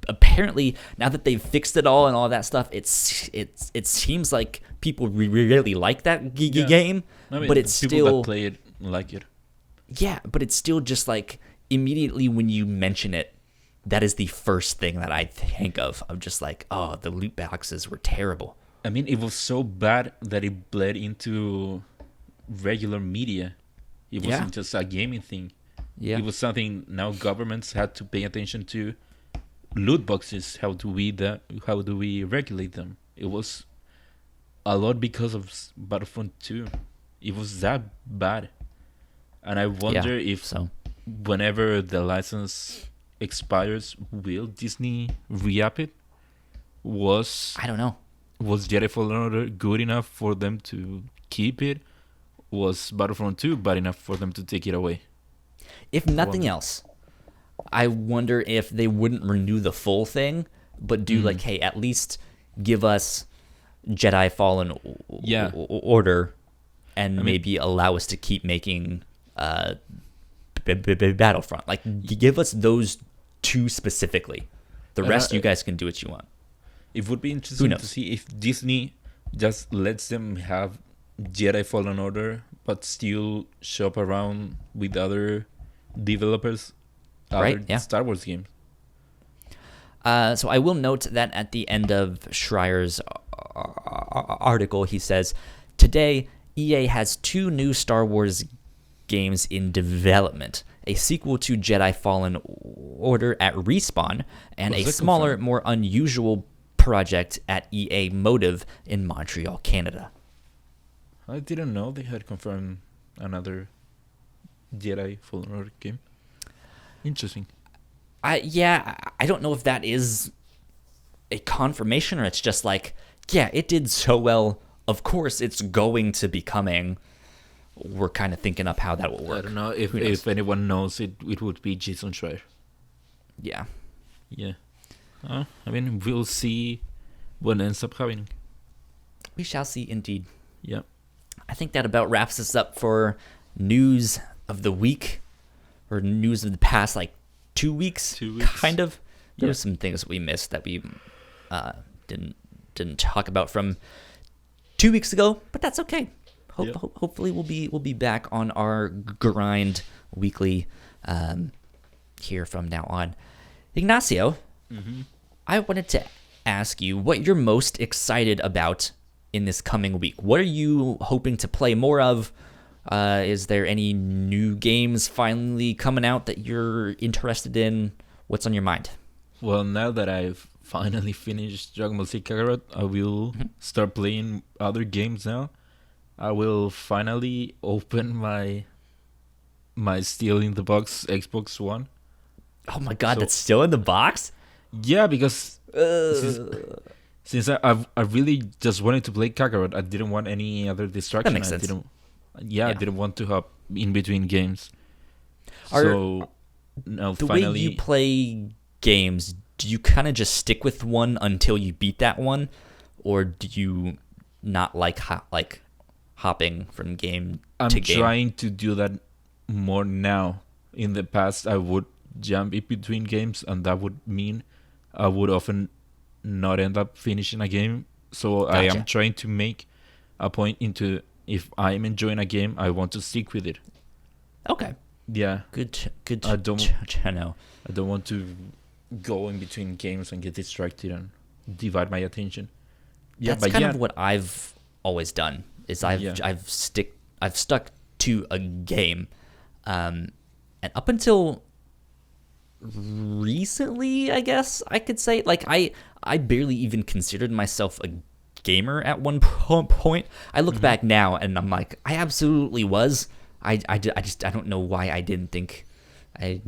apparently now that they've fixed it all and all that stuff, it seems like people really like that game, I mean, but it's people still that play it like it. Yeah, but it's still just like immediately when you mention it, that is the first thing that I think of. I'm just like, oh, the loot boxes were terrible. I mean, it was so bad that it bled into regular media. It wasn't just a gaming thing. Yeah. It was something now governments had to pay attention to. Loot boxes, how do we regulate them? It was a lot because of Battlefront 2. It was that bad. And I wonder if whenever the license expires, will Disney re-up it? I don't know. Was Jedi Fallen Order good enough for them to keep it? Was Battlefront 2 bad enough for them to take it away? If nothing else, I wonder if they wouldn't renew the full thing, but do like, hey, at least give us Jedi Fallen Order, and maybe allow us to keep making Battlefront. Like, give us those two specifically. The rest, you guys can do what you want. It would be interesting to see if Disney just lets them have Jedi Fallen Order, but still shop around with other developers, Star Wars games. So I will note that at the end of Schreier's article, he says, today, EA has 2 new Star Wars games in development, a sequel to Jedi Fallen Order at Respawn, and a smaller, more unusual project at EA Motive in Montreal, Canada. I didn't know they had confirmed another Jedi Fallen Order game. Interesting. I don't know if that is a confirmation or it's just like, yeah, it did so well. Of course, it's going to be coming. We're kind of thinking up how that will work. I don't know if anyone knows it. It would be Jason Schreier. Yeah. I mean, we'll see what ends up happening. We shall see, indeed. Yeah. I think that about wraps us up for news of the week, or news of the past, 2 weeks. 2 weeks. Kind of. There were some things we missed that we didn't talk about from 2 weeks ago, but that's okay. Hopefully we'll be back on our grind weekly here from now on. Ignacio, I wanted to ask you what you're most excited about in this coming week. What are you hoping to play more of? Is there any new games finally coming out that you're interested in? What's on your mind? Well, now that I've finally finished Dragon Ball Z Kakarot, I will start playing other games now. I will finally open my still in the box Xbox One. Oh my god, that's still in the box? Yeah, because since I really just wanted to play Kakarot, I didn't want any other distraction. That makes sense. I didn't want to hop in between games. The way you play games, do you kind of just stick with one until you beat that one, or do you not like hopping from game to game? I'm trying to do that more now. In the past, I would jump in between games, and that would mean I would often not end up finishing a game. So gotcha. I am trying to make a point into, if I'm enjoying a game, I want to stick with it. Okay. Yeah. Good to know. I don't want to go in between games and get distracted and divide my attention. That's kind of what I've always done. Is I've stuck to a game, and up until recently, I guess I could say, I barely even considered myself a gamer at one point. I look back now and I'm like, I absolutely was. I don't know why I didn't think I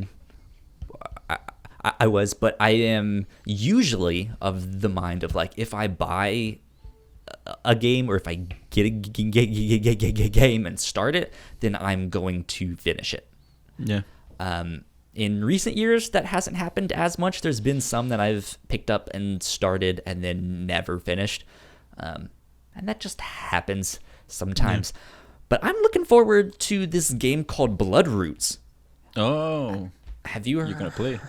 was, but I am usually of the mind of if I buy a game or if I get a game and start it, then I'm going to finish it. Yeah. In recent years, that hasn't happened as much. There's been some that I've picked up and started and then never finished. And that just happens sometimes. But I'm looking forward to this game called Bloodroots. Oh. Have you You're going to play?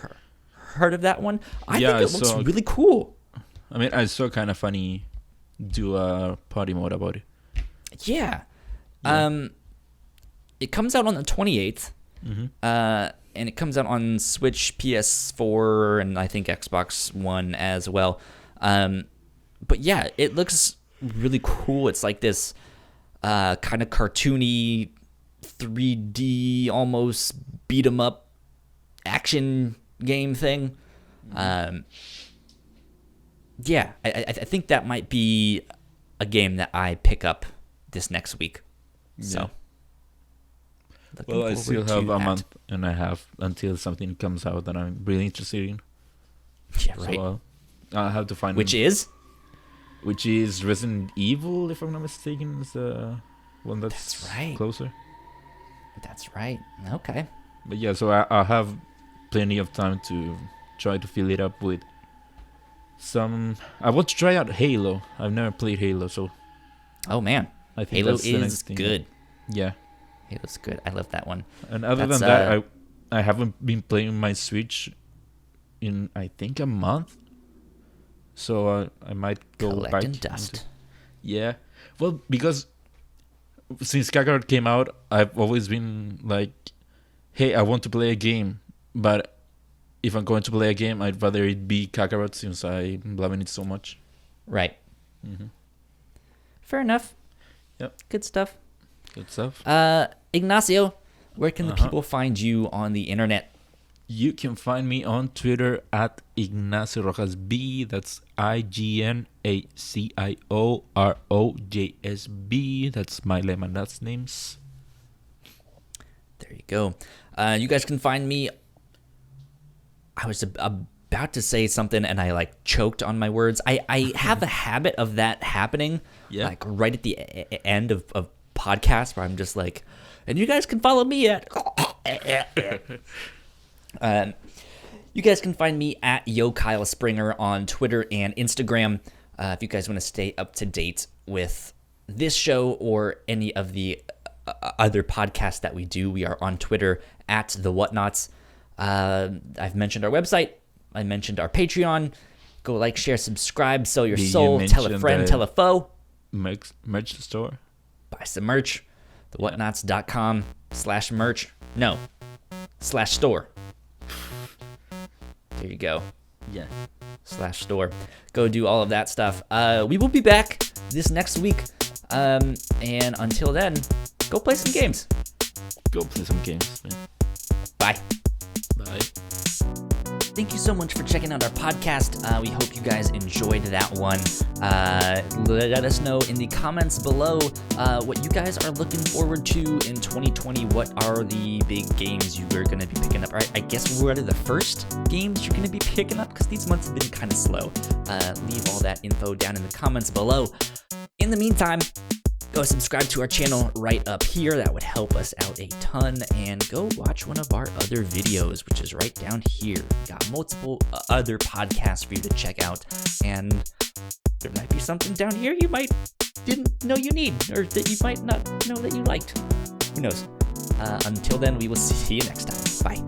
heard of that one? I Yeah, think it looks really cool. I mean, I saw kind of funny do a party mode about it. Yeah. It comes out on the 28th. And it comes out on Switch, PS4, and I think Xbox One as well. But yeah, it looks really cool. It's like this kind of cartoony 3D almost beat 'em up action game thing. Yeah, I think that might be a game that I pick up this next week. So, well, I still have a month and a half until something comes out that I'm really interested in. Yeah, right. So I'll have to find which is Resident Evil, if I'm not mistaken, is the one that's right. closer. That's right. Okay. But yeah, so I have plenty of time to try to fill it up with some. I want to try out Halo. I've never played Halo, so. Oh man, I think Halo that's the next is thing. good. Yeah. Halo's good. I love that one. And other than that, I haven't been playing my Switch in I think a month. So I might go collecting back. Dust. Yeah. Well, because since Kakarot came out, I've always been like, hey, I want to play a game, but if I'm going to play a game, I'd rather it be Kakarot since I'm loving it so much. Right. Fair enough. Yep. Good stuff. Good stuff. Ignacio, where can the people find you on the internet? You can find me on Twitter at Ignacio Rojas B. That's IGNACIOROJSB. That's my and last names. There you go. You guys can find me. I was about to say something and I like choked on my words. I have a habit of that happening. Yeah. Like right at the end of podcasts where I'm just like, and you guys can follow me at. You guys can find me at YoKyleSpringer on Twitter and Instagram. If you guys want to stay up to date with this show or any of the other podcasts that we do, we are on Twitter at The Whatnots. I've mentioned our website. I mentioned our Patreon. Go like, share, subscribe, sell your soul, tell a friend, tell a foe. Merch store. Buy some merch. thewhatnots.com/merch. No. /store. There you go. Yeah. /store. Go do all of that stuff. We will be back this next week. And until then, go play some games. Go play some games, man. Bye. Bye. Thank you so much for checking out our podcast. We hope you guys enjoyed that one. Let us know in the comments below what you guys are looking forward to in 2020. What are the big games you are going to be picking up? I guess what are the first games you're going to be picking up? Because these months have been kind of slow. Leave all that info down in the comments below. In the meantime, go subscribe to our channel right up here. That would help us out a ton. And go watch one of our other videos, which is right down here. Got multiple other podcasts for you to check out. And there might be something down here you might didn't know you need, or that you might not know that you liked. Who knows? Until then, we will see you next time. Bye.